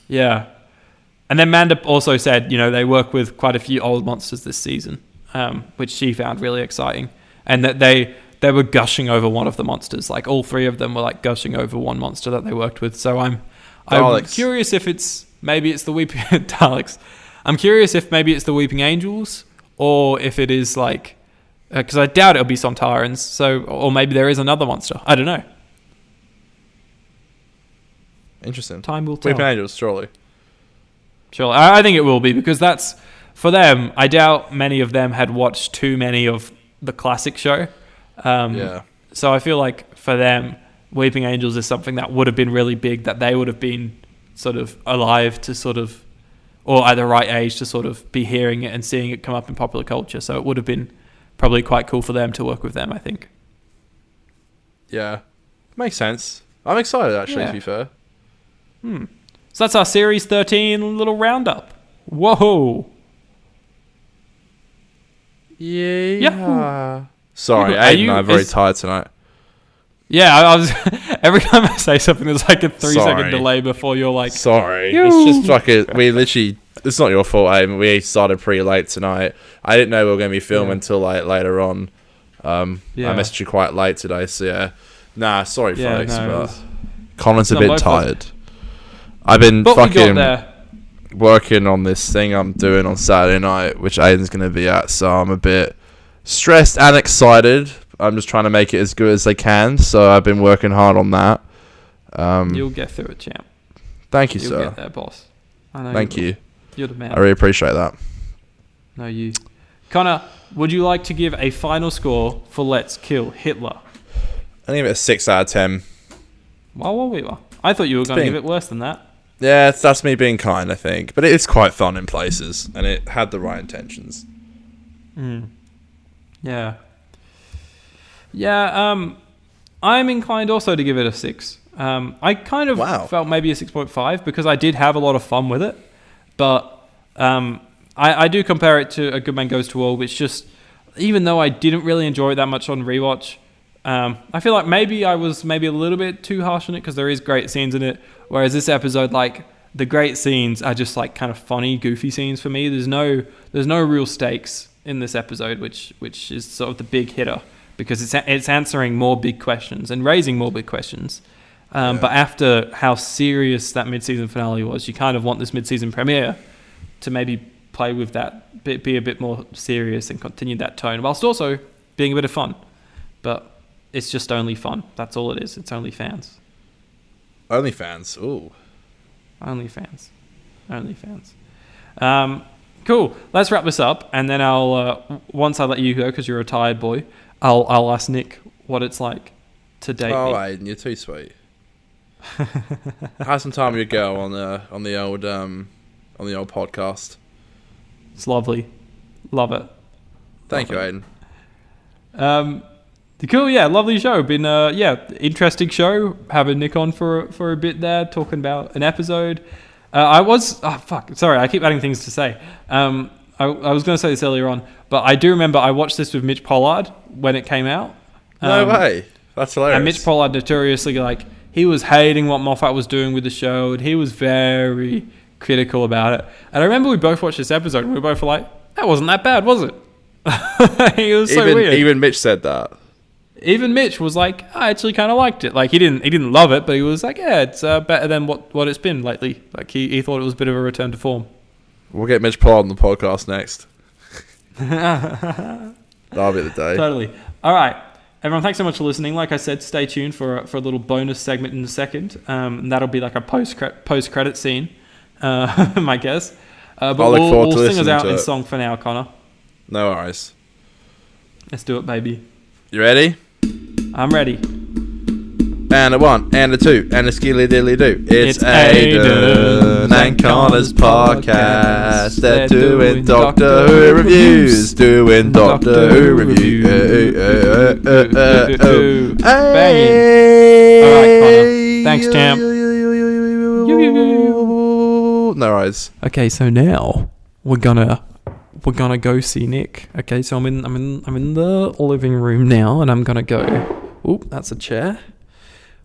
Speaker 1: Yeah. And then Mandip also said, you know, they work with quite a few old monsters this season, which she found really exciting. And that they were gushing over one of the monsters. Like all three of them were like gushing over one monster that they worked with. So I'm curious if maybe it's the Weeping Daleks. I'm curious if maybe it's the Weeping Angels, or if it is like, because I doubt it'll be Sontarans. So, or maybe there is another monster. I don't know.
Speaker 3: Interesting.
Speaker 1: Time will tell.
Speaker 3: Weeping Angels, surely.
Speaker 1: Sure, I think it will be, because that's for them. I doubt many of them had watched too many of the classic show. So I feel like for them, Weeping Angels is something that would have been really big, that they would have been sort of alive to sort of, or at the right age to sort of be hearing it and seeing it come up in popular culture. So it would have been probably quite cool for them to work with them, I think.
Speaker 3: Yeah, makes sense. I'm excited, actually, to be fair.
Speaker 1: So that's our Series 13 little roundup. Whoa.
Speaker 3: Yeah. Sorry, Aidan, I'm very tired tonight.
Speaker 1: Yeah, I was. Every time I say something, there's like a 3-second delay before you're like.
Speaker 3: Sorry, it's just like we literally. It's not your fault, Aidan. We started pretty late tonight. I didn't know we were going to be filming until like later on. I messaged you quite late today, so yeah. Nah, sorry, folks, but Colin's a bit tired. I've been fucking working on this thing I'm doing on Saturday night, which Aidan's going to be at, so I'm a bit stressed and excited. I'm just trying to make it as good as I can, so I've been working hard on that.
Speaker 1: You'll get through it, champ.
Speaker 3: Thank you, sir.
Speaker 1: You'll get there, boss. I know.
Speaker 3: Thank you.
Speaker 1: You're the man.
Speaker 3: I really appreciate that.
Speaker 1: No, you. Connor, would you like to give a final score for Let's Kill Hitler?
Speaker 3: I give it a 6 out of 10.
Speaker 1: Well, I thought you were going to give it worse than that.
Speaker 3: Yeah, that's me being kind, I think. But it's quite fun in places, and it had the right intentions.
Speaker 1: Yeah. Yeah, I'm inclined also to give it a 6. I kind of felt maybe a 6.5 because I did have a lot of fun with it. But I do compare it to A Good Man Goes to War, which just, even though I didn't really enjoy it that much on rewatch, I feel like maybe I was maybe a little bit too harsh on it because there is great scenes in it. Whereas this episode, like, the great scenes are just like kind of funny, goofy scenes for me. There's no real stakes in this episode, which is sort of the big hitter because it's answering more big questions and raising more big questions. But after how serious that mid-season finale was, you kind of want this mid-season premiere to maybe play with that, be a bit more serious and continue that tone, whilst also being a bit of fun. But it's just only fun. That's all it is. It's only fans.
Speaker 3: Only fans. Ooh.
Speaker 1: Only fans. Cool. Let's wrap this up, and then I'll once I let you go because you're a tired boy, I'll ask Nick what it's like to date me.
Speaker 3: Oh, Aidan, you're too sweet. Have some time with your girl on the old podcast.
Speaker 1: It's lovely. Love it.
Speaker 3: Thank you, Aidan.
Speaker 1: Cool, yeah, lovely show. Been interesting show. Having Nick on for a bit there, talking about an episode. Sorry, I keep adding things to say. I was going to say this earlier on, but I do remember I watched this with Mitch Pollard when it came out.
Speaker 3: No way. That's hilarious.
Speaker 1: And Mitch Pollard notoriously, like, he was hating what Moffat was doing with the show, and he was very critical about it. And I remember we both watched this episode, and we both were like, that wasn't that bad, was it? It was so weird.
Speaker 3: Even Mitch said that.
Speaker 1: Even Mitch was like, I actually kind of liked it. Like, he didn't love it, but he was like, yeah, it's better than what it's been lately. Like, he thought it was a bit of a return to form.
Speaker 3: We'll get Mitch Pollard on the podcast next. That'll be the day.
Speaker 1: Totally. All right. Everyone, thanks so much for listening. Like I said, stay tuned for a little bonus segment in a second. And that'll be like a post-credit scene, I guess. But we'll sing us out in song for now, Connor.
Speaker 3: No worries.
Speaker 1: Let's do it, baby.
Speaker 3: You ready?
Speaker 1: I'm ready.
Speaker 3: And a 1, and a 2, and a skilly dilly do. It's Aidan and Connor's podcast. They're doing Doctor Who reviews. Doing Doctor Who reviews.
Speaker 1: Banging. Alright, Connor. Thanks, champ.
Speaker 3: No worries.
Speaker 1: Okay, so now we're gonna go see Nick. Okay, so I'm in the living room now, and I'm gonna go. Ooh, that's a chair.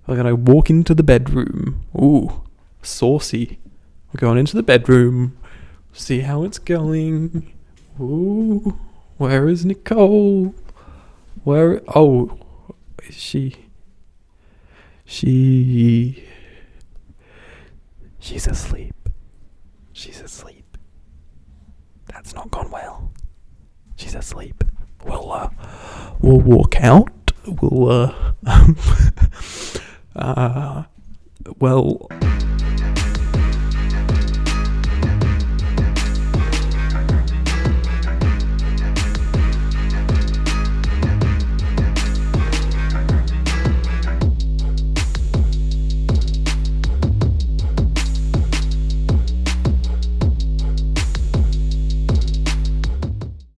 Speaker 1: We're gonna walk into the bedroom. Ooh, saucy. We're going into the bedroom. See how it's going. Ooh, where is Nicole? Oh, is she? She's asleep. She's asleep. That's not gone well. She's asleep. We'll walk out. We'll